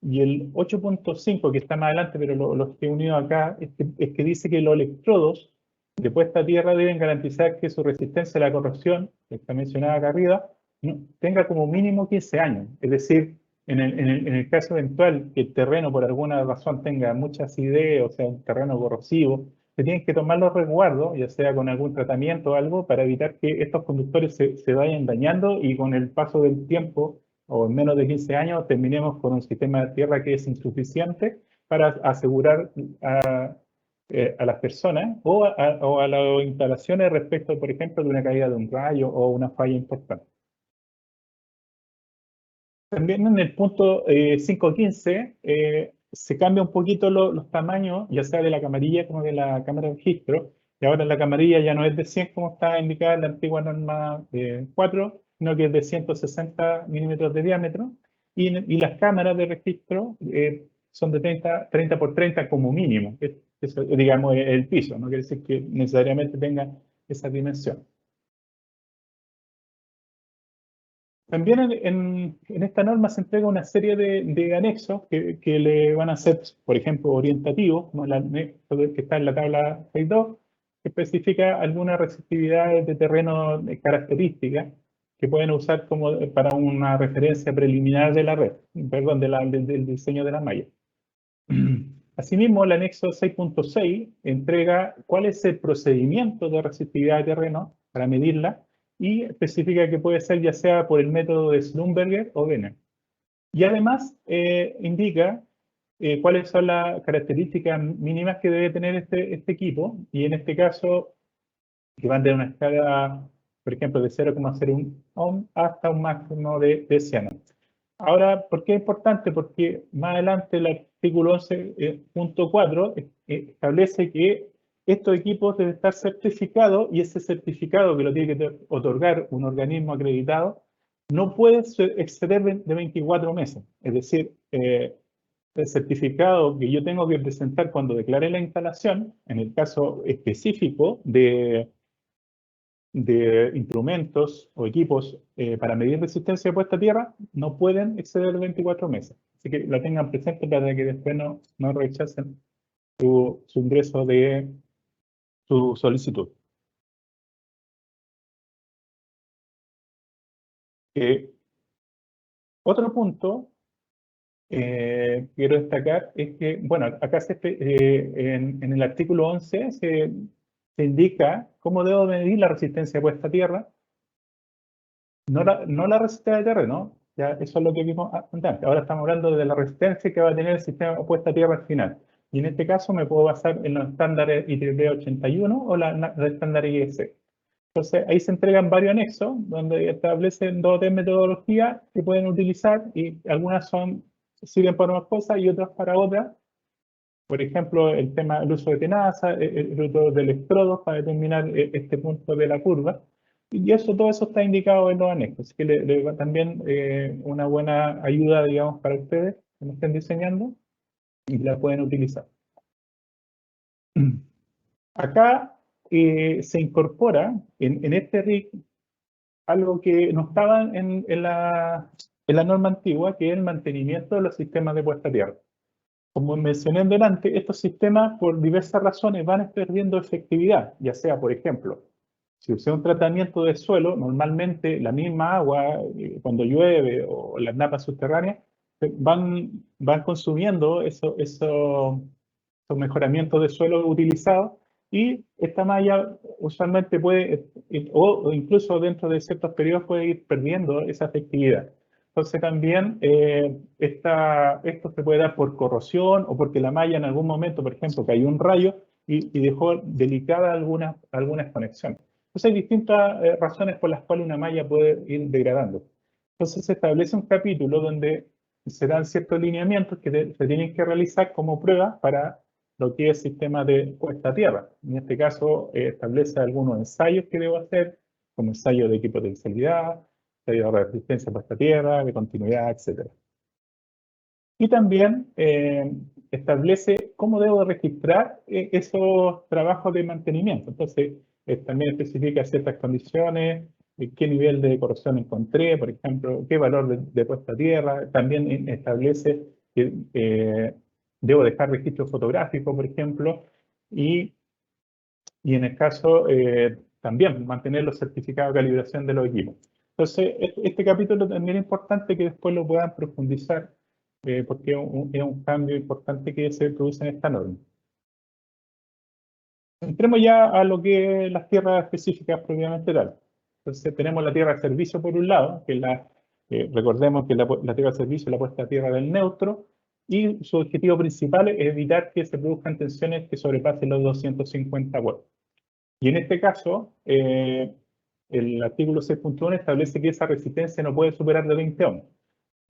Y el 8.5, que está más adelante, pero lo que he unido acá, es que dice que los electrodos de puesta a tierra deben garantizar que su resistencia a la corrosión, que está mencionada acá arriba, tenga como mínimo 15 años. Es decir, en el caso eventual que el terreno por alguna razón tenga mucha acidez, o sea, un terreno corrosivo, se tienen que tomar los resguardos, ya sea con algún tratamiento o algo, para evitar que estos conductores se vayan dañando y con el paso del tiempo, o en menos de 15 años, terminemos con un sistema de tierra que es insuficiente para asegurar a las personas o a las instalaciones respecto, por ejemplo, de una caída de un rayo o una falla importante. También en el punto 5.15 se cambia un poquito los tamaños, ya sea de la camarilla como de la cámara de registro, y ahora la camarilla ya no es de 100 como está indicada en la antigua norma 4, sino que es de 160 milímetros de diámetro, y las cámaras de registro son de 30 por 30 como mínimo. Eso, digamos, el piso, no quiere decir que necesariamente tenga esa dimensión. También en esta norma se entrega una serie de anexos que le van a ser, por ejemplo, orientativos, como el anexo que está en la tabla 6.2, que especifica algunas resistividades de terreno de características que pueden usar para una referencia preliminar de la red, perdón, del diseño de la malla. Asimismo, el anexo 6.6 entrega cuál es el procedimiento de resistividad de terreno para medirla y especifica que puede ser ya sea por el método de Schlumberger o Benner. Y además indica cuáles son las características mínimas que debe tener este equipo, y en este caso, que van de una escala por ejemplo, de 0,01 ohm hasta un máximo de 100 ohm. Ahora, ¿por qué es importante? Porque más adelante el artículo 11.4 establece que estos equipos deben estar certificados y ese certificado que lo tiene que otorgar un organismo acreditado no puede exceder de 24 meses. Es decir, el certificado que yo tengo que presentar cuando declare la instalación, en el caso específico de instrumentos o equipos para medir resistencia de puesta a tierra, no pueden exceder 24 meses. Así que la tengan presente para que después no rechacen su ingreso de su solicitud. Otro punto quiero destacar es que, bueno, acá en el artículo 11 se indica cómo debo medir la resistencia de puesta a tierra, no la resistencia de terreno, ya eso es lo que vimos antes. Ahora estamos hablando de la resistencia que va a tener el sistema de puesta a tierra al final. Y en este caso me puedo basar en los estándares IEEE 81 o los estándares IEC. Entonces, ahí se entregan varios anexos donde establecen 2 o 3 metodologías que pueden utilizar y algunas sirven para unas cosas y otras para otras. Por ejemplo, el uso de tenaza, el uso de electrodos para determinar este punto de la curva. Y todo eso está indicado en los anexos. Así que le va también una buena ayuda, digamos, para ustedes que me estén diseñando y la pueden utilizar. Acá se incorpora en este RIC algo que no estaba en la norma antigua, que es el mantenimiento de los sistemas de puesta a tierra. Como mencioné delante, estos sistemas por diversas razones van perdiendo efectividad, ya sea, por ejemplo, si usé un tratamiento de suelo, normalmente la misma agua, cuando llueve o las napas subterráneas, van consumiendo esos mejoramientos de suelo utilizados y esta malla usualmente puede, o incluso dentro de ciertos periodos puede ir perdiendo esa efectividad. Entonces también esto se puede dar por corrosión o porque la malla en algún momento, por ejemplo, cayó un rayo y dejó delicada algunas conexiones. Entonces hay distintas razones por las cuales una malla puede ir degradando. Entonces se establece un capítulo donde se dan ciertos lineamientos que se tienen que realizar como prueba para lo que es sistema de puesta a tierra. En este caso establece algunos ensayos que debo hacer, como ensayo de equipotencialidad, ensayo de resistencia a puesta a tierra, de continuidad, etc. Y también establece cómo debo registrar esos trabajos de mantenimiento. Entonces, también especifica ciertas condiciones, qué nivel de corrosión encontré, por ejemplo, qué valor de puesta a tierra. También establece que debo dejar registro fotográfico, por ejemplo, y en el caso también mantener los certificados de calibración de los equipos. Entonces, este capítulo también es importante que después lo puedan profundizar porque es un cambio importante que se produce en esta norma. Entremos ya a lo que es las tierras específicas propiamente tal. Entonces tenemos la tierra de servicio por un lado, que es recordemos que la tierra de servicio es la puesta a tierra del neutro, y su objetivo principal es evitar que se produzcan tensiones que sobrepasen los 250 volts. Y en este caso, el artículo 6.1 establece que esa resistencia no puede superar de 20 ohms.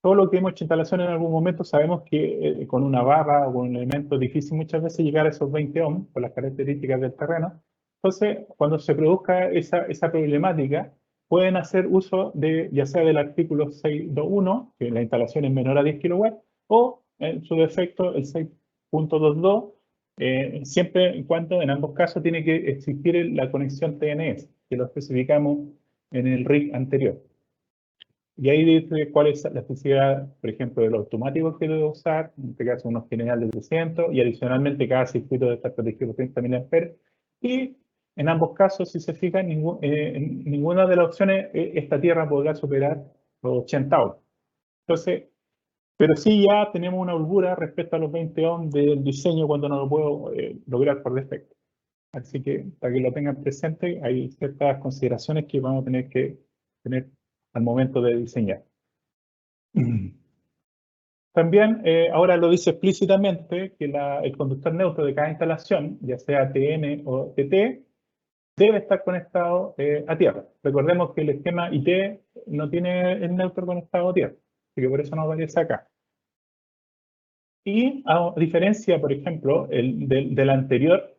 Todo lo que hemos hecho instalación en algún momento sabemos que con una barra o con un elemento es difícil muchas veces llegar a esos 20 ohms por las características del terreno. Entonces, cuando se produzca esa problemática, pueden hacer uso ya sea del artículo 6.2.1, que la instalación es menor a 10 kW, o en su defecto el 6.2.2, siempre y cuando en ambos casos tiene que existir la conexión TNS, que lo especificamos en el RIC anterior. Y ahí dice cuál es la especificidad, por ejemplo, de los automáticos que debo usar, en este caso unos generales de 300, y adicionalmente cada circuito debe estar protegido por 30 mA. Y en ambos casos, si se fijan, en ninguna de las opciones esta tierra podrá superar los 80 ohms. Entonces, pero sí ya tenemos una holgura respecto a los 20 ohms del diseño cuando no lo puedo lograr por defecto. Así que para que lo tengan presente, hay ciertas consideraciones que vamos a tener que tener al momento de diseñar. También ahora lo dice explícitamente que el conductor neutro de cada instalación, ya sea TN o TT, debe estar conectado a tierra. Recordemos que el esquema IT no tiene el neutro conectado a tierra, así que por eso no aparece acá. Y a diferencia, por ejemplo, del anterior,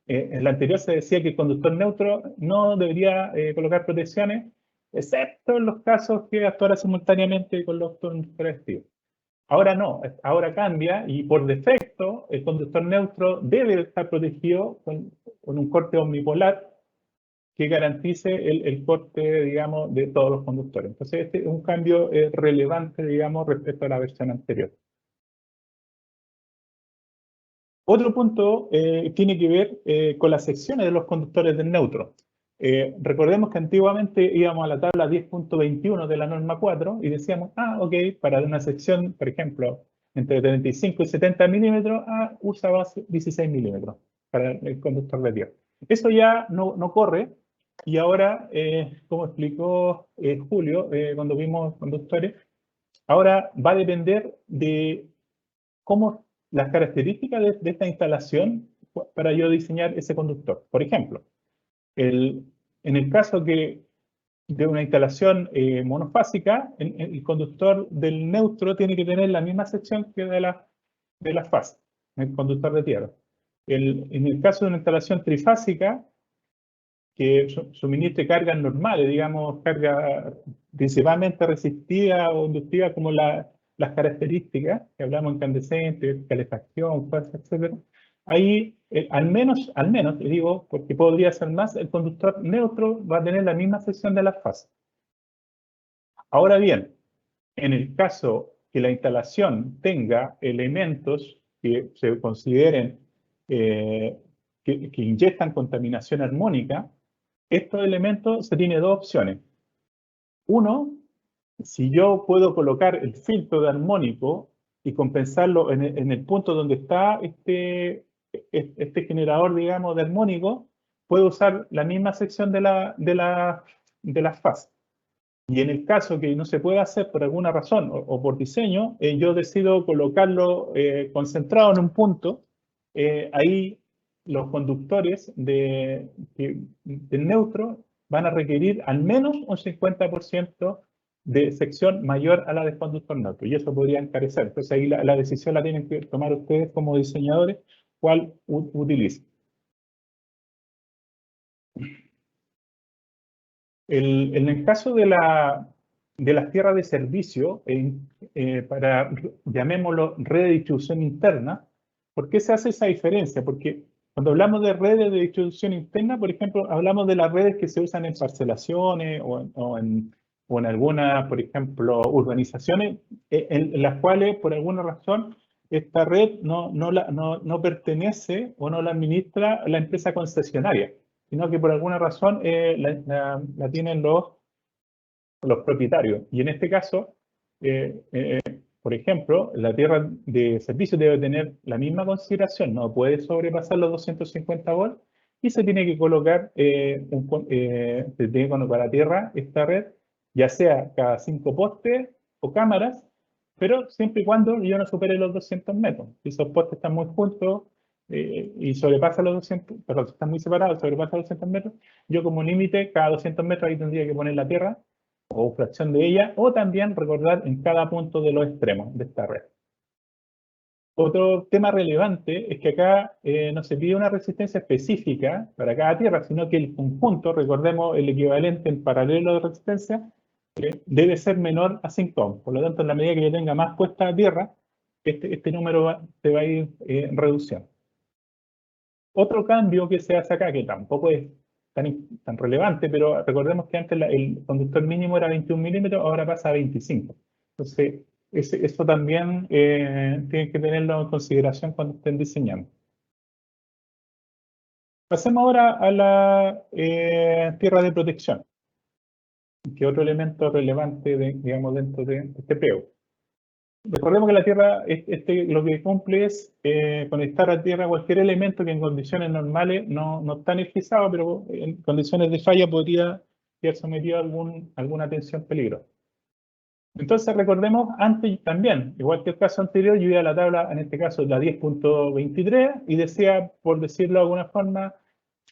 en el anterior se decía que el conductor neutro no debería colocar protecciones, excepto en los casos que actuara simultáneamente con los conductores activos. Ahora no, ahora cambia y por defecto el conductor neutro debe estar protegido con un corte omnipolar que garantice el corte, digamos, de todos los conductores. Entonces este es un cambio relevante, digamos, respecto a la versión anterior. Otro punto tiene que ver con las secciones de los conductores del neutro. Recordemos que antiguamente íbamos a la tabla 10.21 de la norma 4 y decíamos, ok, para una sección, por ejemplo, entre 35 y 70 milímetros, usa base 16 milímetros para el conductor de tierra. Eso ya no corre y ahora, como explicó Julio cuando vimos conductores, ahora va a depender de cómo las características de esta instalación para yo diseñar ese conductor. Por ejemplo, en el caso de una instalación monofásica, el conductor del neutro tiene que tener la misma sección que de la fase, el conductor de tierra. En el caso de una instalación trifásica, que suministre cargas normales, digamos, carga principalmente resistiva o inductiva, como las características que hablamos, incandescente, calefacción, fuerza, etc. Ahí, al menos, les digo, porque podría ser más, el conductor neutro va a tener la misma sección de las fases. Ahora bien, en el caso que la instalación tenga elementos que se consideren que inyectan contaminación armónica, estos elementos se tiene dos opciones. Uno, si yo puedo colocar el filtro de armónico y compensarlo en el punto donde está este generador, digamos, de armónico, puedo usar la misma sección de las fases. Y en el caso que no se pueda hacer por alguna razón o por diseño, yo decido colocarlo concentrado en un punto. Ahí los conductores del neutro van a requerir al menos un 50% de sección mayor a la del conductor neutro. Y eso podría encarecer. Entonces ahí la decisión la tienen que tomar ustedes como diseñadores, cuál utilizan. En el caso de las tierras de servicio, para, llamémoslo, red de distribución interna, ¿por qué se hace esa diferencia? Porque cuando hablamos de redes de distribución interna, por ejemplo, hablamos de las redes que se usan en parcelaciones o en algunas, por ejemplo, urbanizaciones, en las cuales, por alguna razón, esta red no pertenece o no la administra la empresa concesionaria, sino que por alguna razón la tienen los propietarios. Y en este caso, por ejemplo, la tierra de servicio debe tener la misma consideración, no puede sobrepasar los 250 volts y se tiene que colocar, se tiene que colocar a tierra esta red, ya sea cada 5 postes o cámaras, pero siempre y cuando yo no supere los 200 metros. Si esos postes están muy juntos, y sobrepasa los 200, perdón, están muy separados, sobrepasa los 200 metros, yo como límite, cada 200 metros ahí tendría que poner la tierra o fracción de ella, o también recordar en cada punto de los extremos de esta red. Otro tema relevante es que acá no se pide una resistencia específica para cada tierra, sino que el conjunto, recordemos el equivalente en paralelo de resistencia, debe ser menor a 5 ohms. Por lo tanto, en la medida que yo tenga más puesta a tierra, este número se va a ir reduciendo. Otro cambio que se hace acá, que tampoco es tan relevante, pero recordemos que antes el conductor mínimo era 21 milímetros, ahora pasa a 25. Entonces, eso también tienen que tenerlo en consideración cuando estén diseñando. Pasemos ahora a la tierra de protección, que es otro elemento relevante, digamos, dentro de este PO. Recordemos que la Tierra, lo que cumple es conectar a Tierra cualquier elemento que en condiciones normales no está energizado, pero en condiciones de falla podría ser sometido a alguna tensión peligrosa. Entonces recordemos antes también, igual que el caso anterior, yo iba a la tabla, en este caso la 10.23, y decía, por decirlo de alguna forma,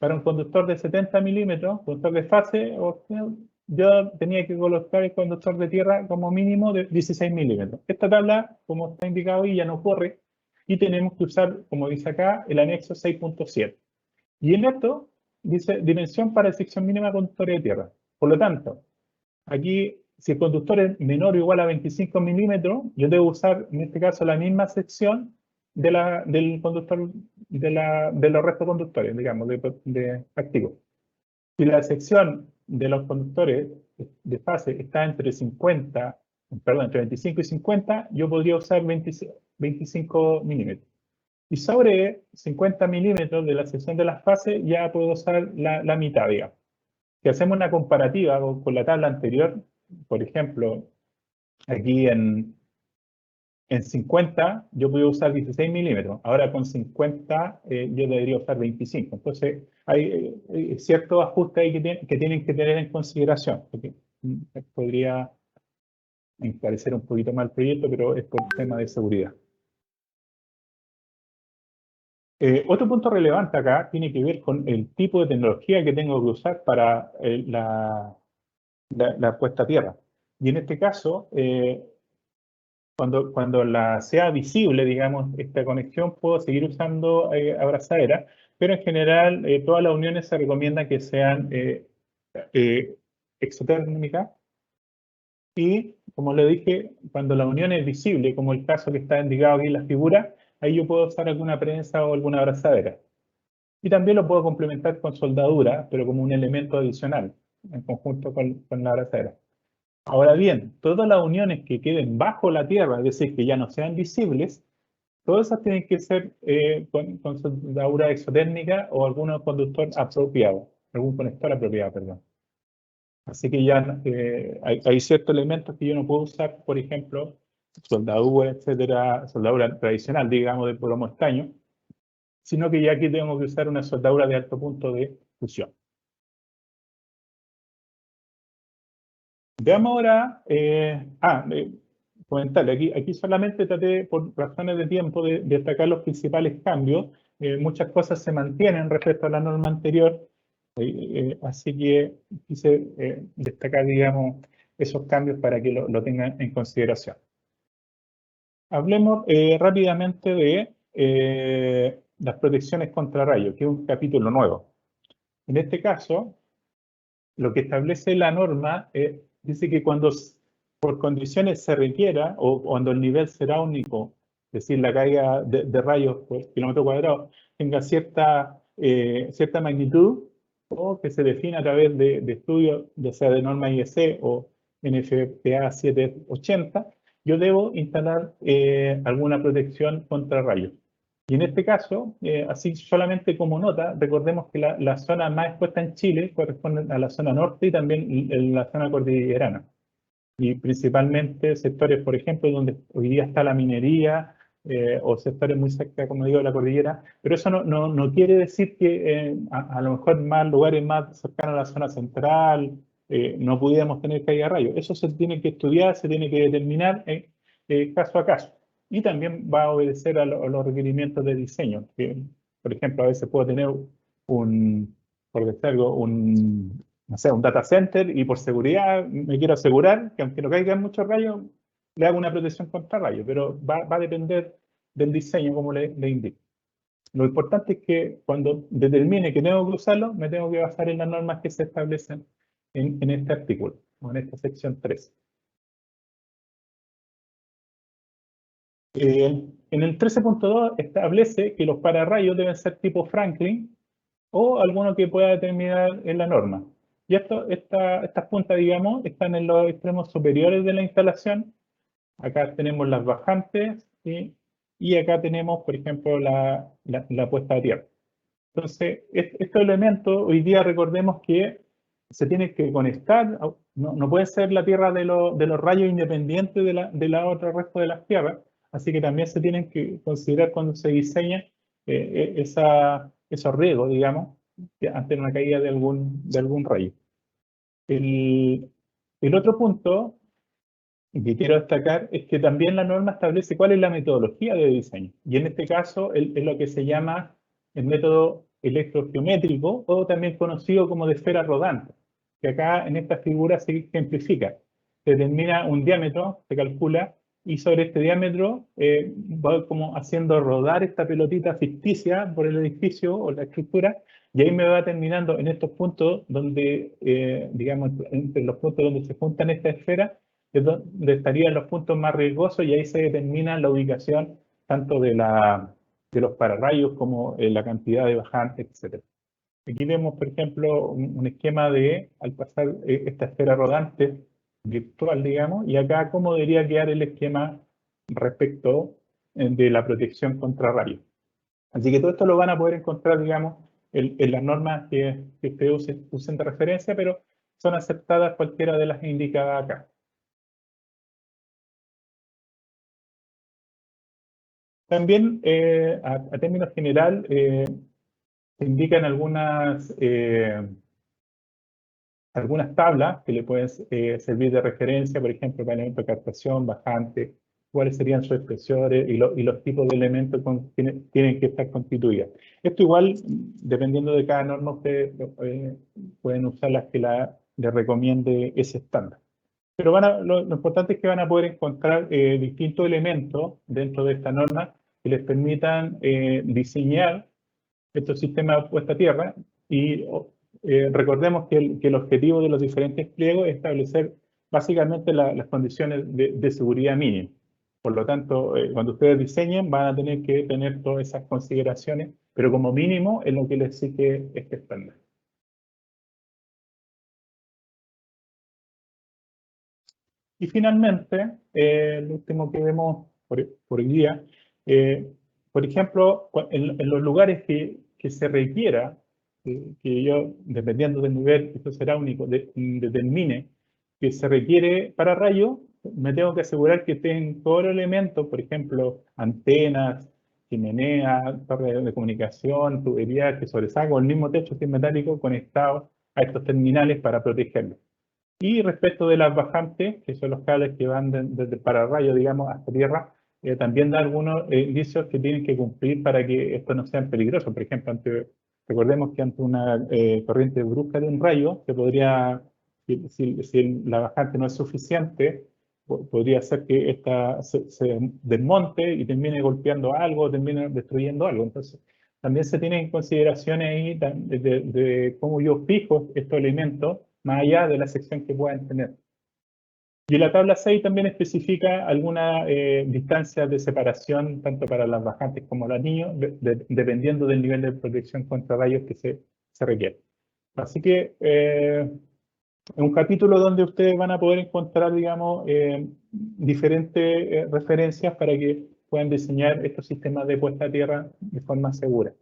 para un conductor de 70 milímetros, conductor de fase, yo tenía que colocar el conductor de tierra como mínimo de 16 milímetros. Esta tabla, como está indicado ahí, ya no corre y tenemos que usar, como dice acá, el anexo 6.7. Y en esto dice dimensión para sección mínima de conductores de tierra. Por lo tanto, aquí, si el conductor es menor o igual a 25 milímetros, yo debo usar, en este caso, la misma sección del conductor, de los restos conductores, digamos, de activos. Si la sección de los conductores de fase está entre 25 y 50, yo podría usar 25 milímetros. Y sobre 50 milímetros de la sección de las fases ya puedo usar la mitad, digamos. Si hacemos una comparativa con la tabla anterior, por ejemplo, aquí en 50 yo puedo usar 16 milímetros. Ahora con 50 yo debería usar 25. Entonces hay ciertos ajustes ahí que tienen que tener en consideración. Porque podría encarecer un poquito más el proyecto, pero es por tema de seguridad. Otro punto relevante acá tiene que ver con el tipo de tecnología que tengo que usar para la puesta a tierra. Y en este caso, cuando sea visible, digamos, esta conexión, puedo seguir usando abrazadera, pero en general todas las uniones se recomienda que sean exotérmicas. Y, como le dije, cuando la unión es visible, como el caso que está indicado aquí en la figura, ahí yo puedo usar alguna prensa o alguna abrazadera. Y también lo puedo complementar con soldadura, pero como un elemento adicional, en conjunto con la abrazadera. Ahora bien, todas las uniones que queden bajo la tierra, es decir, que ya no sean visibles, todas esas tienen que ser con soldadura exotérmica o algún conductor apropiado, algún conector apropiado, perdón. Así que ya hay ciertos elementos que yo no puedo usar, por ejemplo, soldadura, etcétera, soldadura tradicional, digamos, de plomo estaño, sino que ya aquí tengo que usar una soldadura de alto punto de fusión. Veamos ahora, comentarle, aquí solamente traté, por razones de tiempo, de destacar los principales cambios. Muchas cosas se mantienen respecto a la norma anterior, así que quise destacar, digamos, esos cambios para que lo tengan en consideración. Hablemos rápidamente de las protecciones contra rayos, que es un capítulo nuevo. En este caso, lo que establece la norma dice que cuando por condiciones se requiera o cuando el nivel será único, es decir, la caída de rayos por kilómetro cuadrado tenga cierta magnitud o que se define a través de estudios, ya sea de norma IEC o NFPA 780, yo debo instalar alguna protección contra rayos. Y en este caso, así solamente como nota, recordemos que la zona más expuesta en Chile corresponde a la zona norte y también la zona cordillerana. Y principalmente sectores, por ejemplo, donde hoy día está la minería o sectores muy cerca, como digo, de la cordillera. Pero eso no quiere decir que a lo mejor más lugares más cercanos a la zona central no pudiéramos tener caída de rayos. Eso se tiene que estudiar, se tiene que determinar caso a caso. Y también va a obedecer a los requerimientos de diseño. Que, por ejemplo, a veces puedo tener por decir algo, no sé, un data center y por seguridad me quiero asegurar que aunque no caigan muchos rayos, le hago una protección contra rayos, pero va a depender del diseño, como le indico. Lo importante es que cuando determine que tengo que usarlo, me tengo que basar en las normas que se establecen en este artículo, o en esta sección 3. En el 13.2 establece que los pararrayos deben ser tipo Franklin o alguno que pueda determinar en la norma. Y estas puntas, digamos, están en los extremos superiores de la instalación. Acá tenemos las bajantes y acá tenemos, por ejemplo, la puesta a tierra. Entonces, estos elementos, hoy día recordemos que se tienen que conectar, no puede ser la tierra de los rayos independientes de la otra resto de las tierras, así que también se tienen que considerar cuando se diseña esos riesgos, digamos, ante una caída de algún rayo. El otro punto que quiero destacar es que también la norma establece cuál es la metodología de diseño. Y en este caso es lo que se llama el método electrogeométrico o también conocido como de esfera rodante, que acá en esta figura se ejemplifica. Se determina un diámetro, se calcula, y sobre este diámetro voy como haciendo rodar esta pelotita ficticia por el edificio o la estructura, y ahí me va terminando en estos puntos donde, digamos, entre los puntos donde se juntan estas esferas, es donde estarían los puntos más riesgosos, y ahí se determina la ubicación tanto de los pararrayos como la cantidad de bajantes, etc. Aquí vemos, por ejemplo, un esquema de, al pasar esta esfera rodante virtual, digamos, y acá cómo debería quedar el esquema respecto de la protección contra rayos. Así que todo esto lo van a poder encontrar, digamos, en las normas que ustedes usen de referencia, pero son aceptadas cualquiera de las indicadas acá. También, a términos general, se indican algunas tablas que le pueden servir de referencia, por ejemplo, para elementos de captación, bajante, cuáles serían sus espesores y los tipos de elementos que tienen que estar constituidos. Esto igual, dependiendo de cada norma, ustedes pueden usar las que les recomiende ese estándar. Pero lo importante es que van a poder encontrar distintos elementos dentro de esta norma que les permitan diseñar estos sistemas de puesta a tierra, y recordemos que el objetivo de los diferentes pliegos es establecer básicamente las condiciones de seguridad mínima. Por lo tanto, cuando ustedes diseñen van a tener que tener todas esas consideraciones, pero como mínimo es lo que les exige este estándar. Y finalmente, lo último que vemos por hoy día, por ejemplo, en los lugares que se requiera, que yo, dependiendo del nivel, esto será único, determine que se requiere para rayo, me tengo que asegurar que estén todos los elementos, por ejemplo, antenas, chimeneas, torres de comunicación, tuberías que sobresalgan, o el mismo techo que es metálico conectado a estos terminales para protegerlos. Y respecto de las bajantes, que son los cables que van desde el pararrayo, digamos, hasta tierra, también da algunos indicios que tienen que cumplir para que estos no sean peligrosos. Por ejemplo, recordemos que ante una corriente brusca de un rayo, se podría, si la bajante no es suficiente, podría ser que esta se desmonte y termine golpeando algo, termine destruyendo algo. Entonces, también se tienen consideraciones ahí de cómo yo fijo estos elementos, más allá de la sección que puedan tener. Y la tabla 6 también especifica algunas distancias de separación, tanto para las bajantes como los anillos, dependiendo del nivel de protección contra rayos que se requiere. Así que es un capítulo donde ustedes van a poder encontrar, digamos, diferentes referencias para que puedan diseñar estos sistemas de puesta a tierra de forma segura.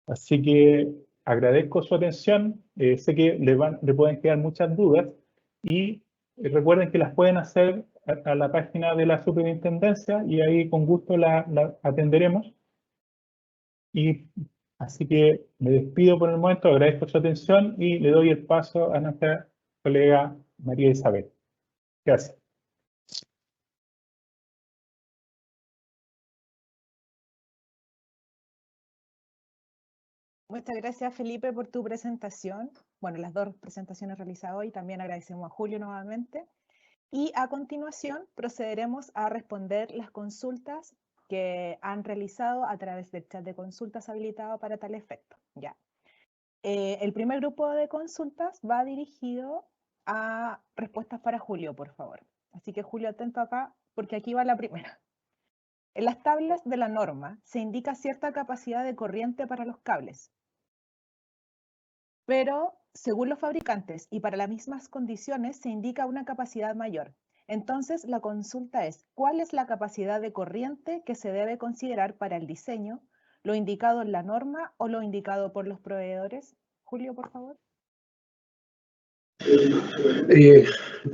Así que agradezco su atención, sé que le pueden quedar muchas dudas, y recuerden que las pueden hacer a la página de la superintendencia, y ahí con gusto la atenderemos. Y así que me despido por el momento, agradezco su atención y le doy el paso a nuestra colega María Isabel. Gracias. Muchas gracias, Felipe, por tu presentación. Bueno, las dos presentaciones realizadas hoy. También agradecemos a Julio nuevamente. Y a continuación procederemos a responder las consultas que han realizado a través del chat de consultas habilitado para tal efecto. Ya. El primer grupo de consultas va dirigido a respuestas para Julio, por favor. Así que Julio, atento acá, porque aquí va la primera. En las tablas de la norma se indica cierta capacidad de corriente para los cables, pero según los fabricantes y para las mismas condiciones se indica una capacidad mayor. Entonces la consulta es, ¿cuál es la capacidad de corriente que se debe considerar para el diseño? ¿Lo indicado en la norma o lo indicado por los proveedores? Julio, por favor.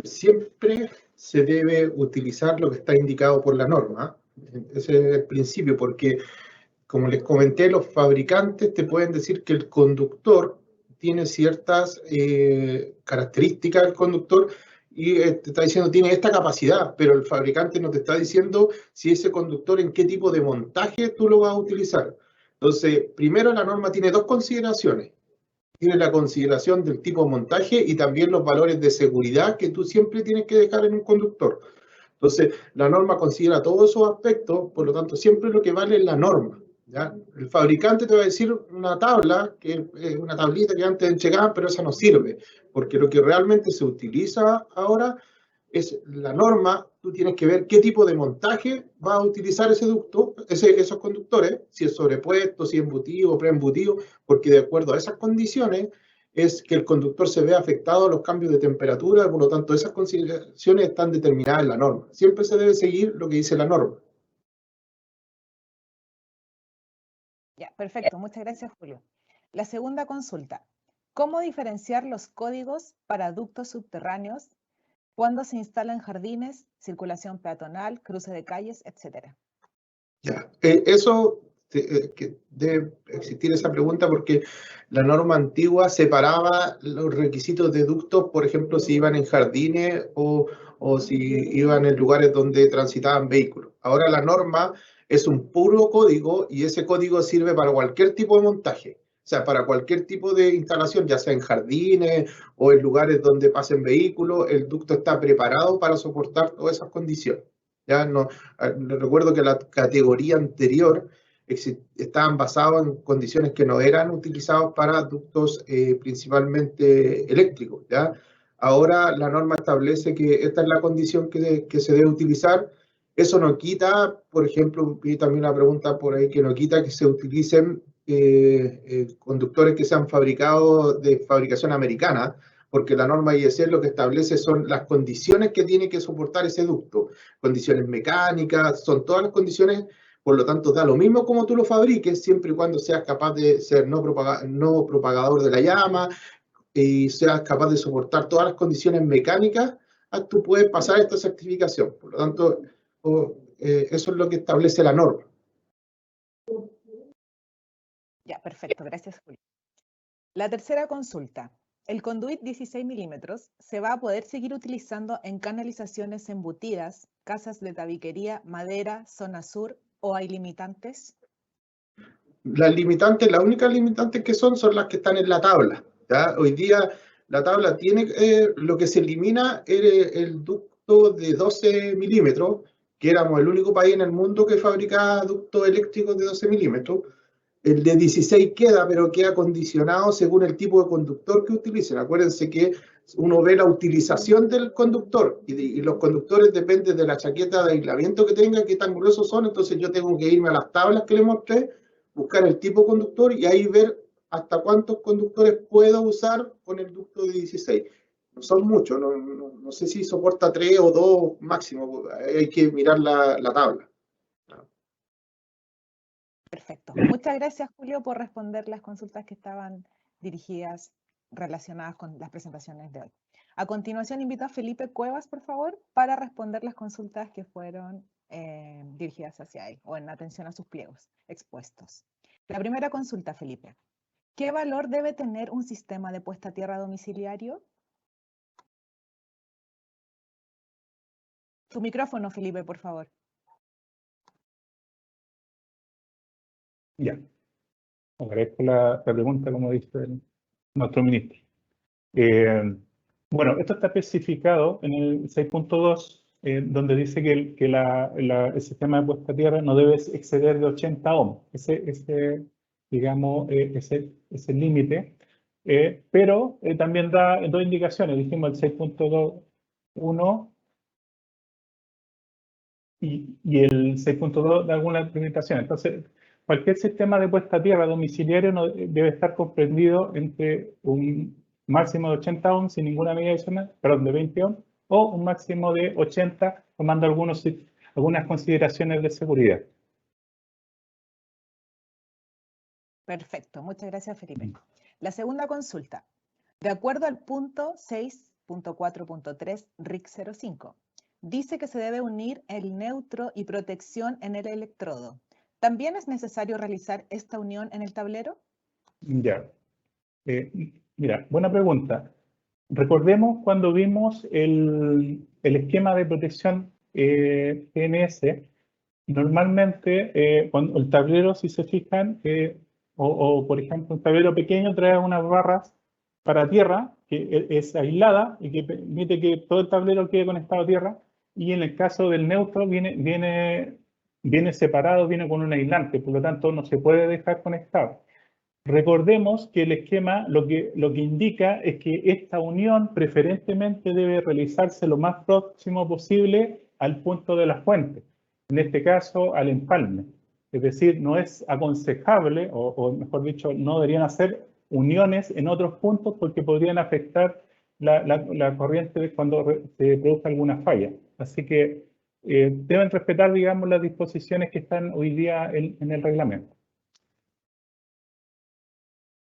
Siempre se debe utilizar lo que está indicado por la norma. Ese es el principio, porque, como les comenté, los fabricantes te pueden decir que el conductor tiene ciertas características del conductor y te está diciendo tiene esta capacidad, pero el fabricante no te está diciendo si ese conductor en qué tipo de montaje tú lo vas a utilizar. Entonces, primero la norma tiene dos consideraciones. Tiene la consideración del tipo de montaje y también los valores de seguridad que tú siempre tienes que dejar en un conductor. Entonces, la norma considera todos esos aspectos, por lo tanto, siempre lo que vale es la norma, ¿ya? El fabricante te va a decir una tabla, que es una tablita que antes entregaban, pero esa no sirve, porque lo que realmente se utiliza ahora es la norma. Tú tienes que ver qué tipo de montaje va a utilizar ese ducto, esos conductores, si es sobrepuesto, si es embutido o preembutido, porque de acuerdo a esas condiciones es que el conductor se ve afectado a los cambios de temperatura, por lo tanto esas consideraciones están determinadas en la norma. Siempre se debe seguir lo que dice la norma. Ya, perfecto. Muchas gracias, Julio. La segunda consulta. ¿Cómo diferenciar los códigos para ductos subterráneos cuando se instalan jardines, circulación peatonal, cruce de calles, etcétera? Ya, que debe existir esa pregunta porque la norma antigua separaba los requisitos de ductos, por ejemplo, si iban en jardines o si iban en lugares donde transitaban vehículos. Ahora la norma es un puro código y ese código sirve para cualquier tipo de montaje. O sea, para cualquier tipo de instalación, ya sea en jardines o en lugares donde pasen vehículos, el ducto está preparado para soportar todas esas condiciones. Ya no, recuerdo que la categoría anterior estaban basados en condiciones que no eran utilizados para ductos principalmente eléctricos, ¿ya? Ahora la norma establece que esta es la condición que se debe utilizar. Eso no quita, por ejemplo, y también una pregunta por ahí, que no quita que se utilicen conductores que sean fabricados de fabricación americana, porque la norma IEC lo que establece son las condiciones que tiene que soportar ese ducto, condiciones mecánicas, son todas las condiciones. Por lo tanto, da lo mismo como tú lo fabriques, siempre y cuando seas capaz de ser no propagador de la llama y seas capaz de soportar todas las condiciones mecánicas, tú puedes pasar esta certificación. Por lo tanto, eso es lo que establece la norma. Ya, perfecto. Gracias, Julio. La tercera consulta. ¿El conduit 16 milímetros se va a poder seguir utilizando en canalizaciones embutidas, casas de tabiquería, madera, zona sur, o hay limitantes? Las limitantes, las únicas limitantes que son las que están en la tabla, ¿ya? Hoy día la tabla tiene, lo que se elimina es el ducto de 12 milímetros, que éramos el único país en el mundo que fabricaba ductos eléctricos de 12 milímetros. El de 16 queda, pero queda condicionado según el tipo de conductor que utilicen. Acuérdense que uno ve la utilización del conductor y los conductores dependen de la chaqueta de aislamiento que tenga, qué tan gruesos son. Entonces yo tengo que irme a las tablas que les mostré, buscar el tipo de conductor y ahí ver hasta cuántos conductores puedo usar con el ducto de 16. No son muchos, no sé si soporta 3 o 2 máximo, hay que mirar la tabla. Perfecto. Muchas gracias, Julio, por responder las consultas que estaban dirigidas relacionadas con las presentaciones de hoy. A continuación, invito a Felipe Cuevas, por favor, para responder las consultas que fueron dirigidas hacia él o en atención a sus pliegos expuestos. La primera consulta, Felipe. ¿Qué valor debe tener un sistema de puesta a tierra domiciliario? Tu micrófono, Felipe, por favor. Ya. Agradezco la pregunta, como dice nuestro ministro. Bueno, esto está especificado en el 6.2, donde dice que el sistema de puesta a tierra no debe exceder de 80 ohms. Digamos, ese límite. Pero también da dos indicaciones. Dijimos el 6.2.1 y el 6.2 da algunas limitaciones. Entonces, cualquier sistema de puesta a tierra domiciliario debe estar comprendido entre un máximo de 80 ohms sin ninguna medida adicional, perdón, de 20 ohms, o un máximo de 80, tomando algunas consideraciones de seguridad. Perfecto, muchas gracias, Felipe. La segunda consulta. De acuerdo al punto 6.4.3 RIC 05, dice que se debe unir el neutro y protección en el electrodo. ¿También es necesario realizar esta unión en el tablero? Ya. Mira, buena pregunta. Recordemos cuando vimos el esquema de protección GNS Normalmente, cuando el tablero, si se fijan, o por ejemplo, un tablero pequeño trae unas barras para tierra, que es aislada y que permite que todo el tablero quede conectado a tierra, y en el caso del neutro viene separado, viene con un aislante, por lo tanto no se puede dejar conectado. Recordemos que el esquema lo que indica es que esta unión preferentemente debe realizarse lo más próximo posible al punto de la fuente, en este caso al empalme. Es decir, no es aconsejable, o mejor dicho, no deberían hacer uniones en otros puntos porque podrían afectar la corriente cuando se produzca alguna falla. Así que deben respetar, digamos, las disposiciones que están hoy día en el reglamento.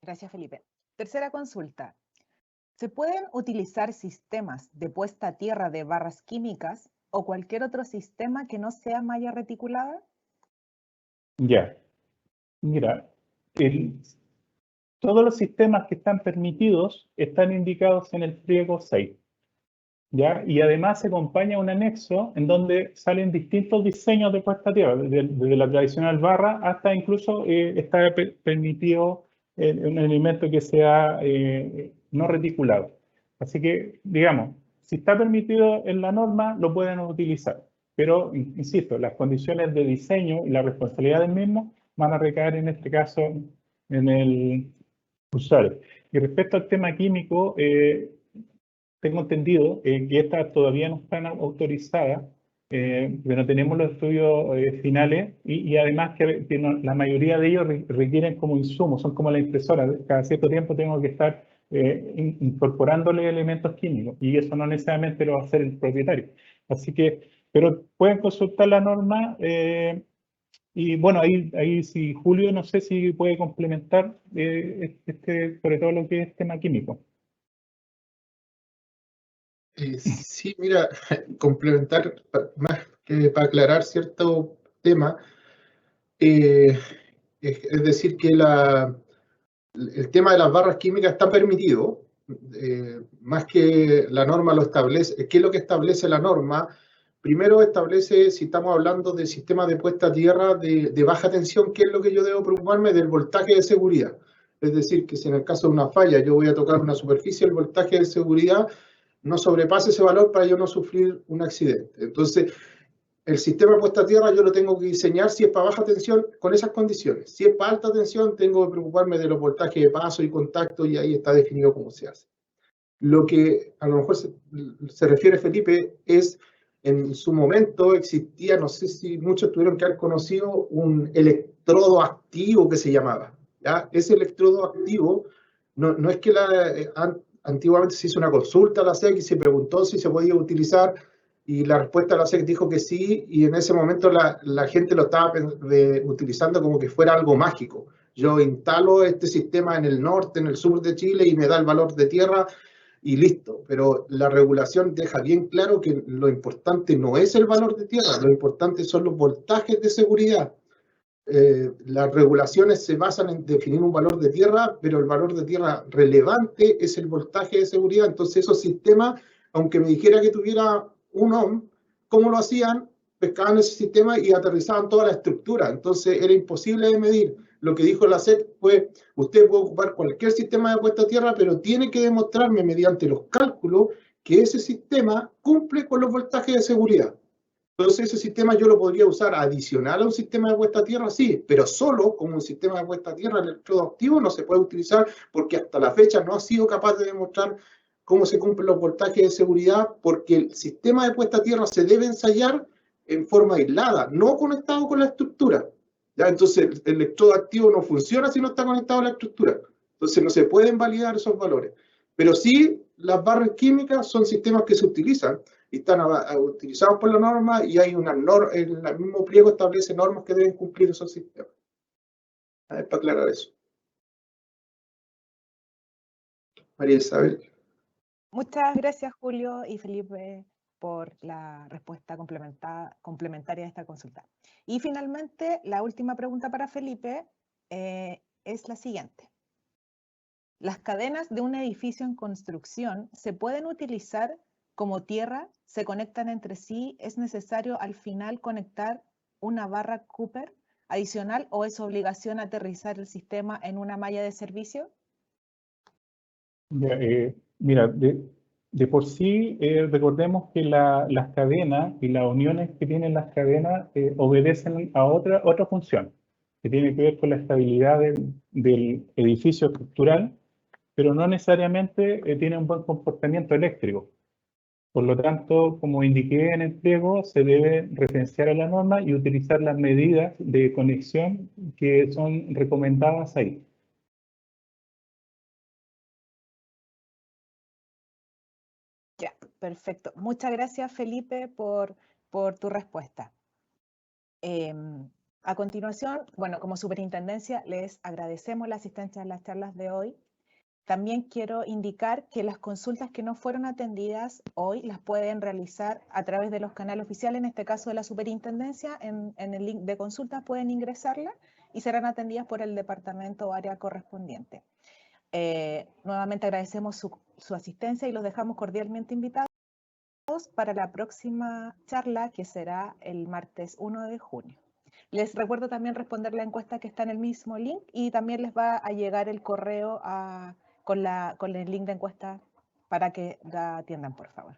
Gracias, Felipe. Tercera consulta. ¿Se pueden utilizar sistemas de puesta a tierra de barras químicas o cualquier otro sistema que no sea malla reticulada? Ya. Mira, todos los sistemas que están permitidos están indicados en el pliego 6. ¿Ya? Y además se acompaña un anexo en donde salen distintos diseños de puesta a tierra, desde la tradicional barra hasta incluso está permitido un elemento que sea no reticulado. Así que, digamos, si está permitido en la norma, lo pueden utilizar. Pero, insisto, las condiciones de diseño y la responsabilidad del mismo van a recaer en este caso en el usuario. Y respecto al tema químico, tengo entendido que estas todavía no están autorizadas, pero tenemos los estudios finales y además que la mayoría de ellos requieren como insumos, son como la impresora. Cada cierto tiempo tengo que estar incorporándole elementos químicos y eso no necesariamente lo va a hacer el propietario. Así que, pero pueden consultar la norma y bueno, ahí si Julio, no sé si puede complementar sobre todo lo que es tema químico. Sí, mira, complementar más que para aclarar cierto tema, es decir, que el tema de las barras químicas está permitido, más que la norma lo establece. ¿Qué es lo que establece la norma? Primero establece, si estamos hablando de sistemas de puesta a tierra de baja tensión, ¿qué es lo que yo debo preocuparme? Del voltaje de seguridad. Es decir, que si en el caso de una falla yo voy a tocar una superficie, el voltaje de seguridad no sobrepase ese valor para yo no sufrir un accidente. Entonces, el sistema de puesta a tierra yo lo tengo que diseñar si es para baja tensión con esas condiciones. Si es para alta tensión, tengo que preocuparme de los voltajes de paso y contacto y ahí está definido cómo se hace. Lo que a lo mejor se refiere Felipe es, en su momento existía, no sé si muchos tuvieron que haber conocido, un electrodo activo que se llamaba. ¿Ya? Ese electrodo activo no es que antiguamente se hizo una consulta a la SEC y se preguntó si se podía utilizar y la respuesta de la SEC dijo que sí, y en ese momento la gente lo estaba utilizando como que fuera algo mágico. Yo instalo este sistema en el norte, en el sur de Chile y me da el valor de tierra y listo. Pero la regulación deja bien claro que lo importante no es el valor de tierra, lo importante son los voltajes de seguridad. Las regulaciones se basan en definir un valor de tierra, pero el valor de tierra relevante es el voltaje de seguridad. Entonces esos sistemas, aunque me dijera que tuviera un ohm, ¿cómo lo hacían? Pescaban ese sistema y aterrizaban toda la estructura. Entonces era imposible de medir. Lo que dijo la SEC fue, usted puede ocupar cualquier sistema de puesta a tierra, pero tiene que demostrarme mediante los cálculos que ese sistema cumple con los voltajes de seguridad. Entonces ese sistema yo lo podría usar adicional a un sistema de puesta a tierra, sí, pero solo como un sistema de puesta a tierra el electrodo activo no se puede utilizar porque hasta la fecha no ha sido capaz de demostrar cómo se cumplen los voltajes de seguridad, porque el sistema de puesta a tierra se debe ensayar en forma aislada, no conectado con la estructura. ¿Ya? Entonces el electrodo activo no funciona si no está conectado a la estructura. Entonces no se pueden validar esos valores. Pero sí, las barras químicas son sistemas que se utilizan y están utilizados por la norma y hay una norma, el mismo pliego establece normas que deben cumplir esos sistemas. A ver, para aclarar eso. María Isabel. Muchas gracias, Julio y Felipe, por la respuesta complementaria a esta consulta. Y finalmente, la última pregunta para Felipe es la siguiente. ¿Las cadenas de un edificio en construcción se pueden utilizar como tierra? ¿Se conectan entre sí? ¿Es necesario al final conectar una barra Cooper adicional o es obligación aterrizar el sistema en una malla de servicio? Ya, mira, de por sí, recordemos que las cadenas y las uniones que tienen las cadenas obedecen a otra función, que tiene que ver con la estabilidad del edificio estructural, pero no necesariamente tiene un buen comportamiento eléctrico. Por lo tanto, como indiqué en el pliego, se debe referenciar a la norma y utilizar las medidas de conexión que son recomendadas ahí. Ya, perfecto. Muchas gracias, Felipe, por tu respuesta. A continuación, bueno, como superintendencia les agradecemos la asistencia a las charlas de hoy. También quiero indicar que las consultas que no fueron atendidas hoy las pueden realizar a través de los canales oficiales, en este caso de la superintendencia, en el link de consultas pueden ingresarla y serán atendidas por el departamento o área correspondiente. Nuevamente agradecemos su asistencia y los dejamos cordialmente invitados para la próxima charla que será el martes 1 de junio. Les recuerdo también responder la encuesta que está en el mismo link y también les va a llegar el correo con el link de encuesta para que la atiendan, por favor.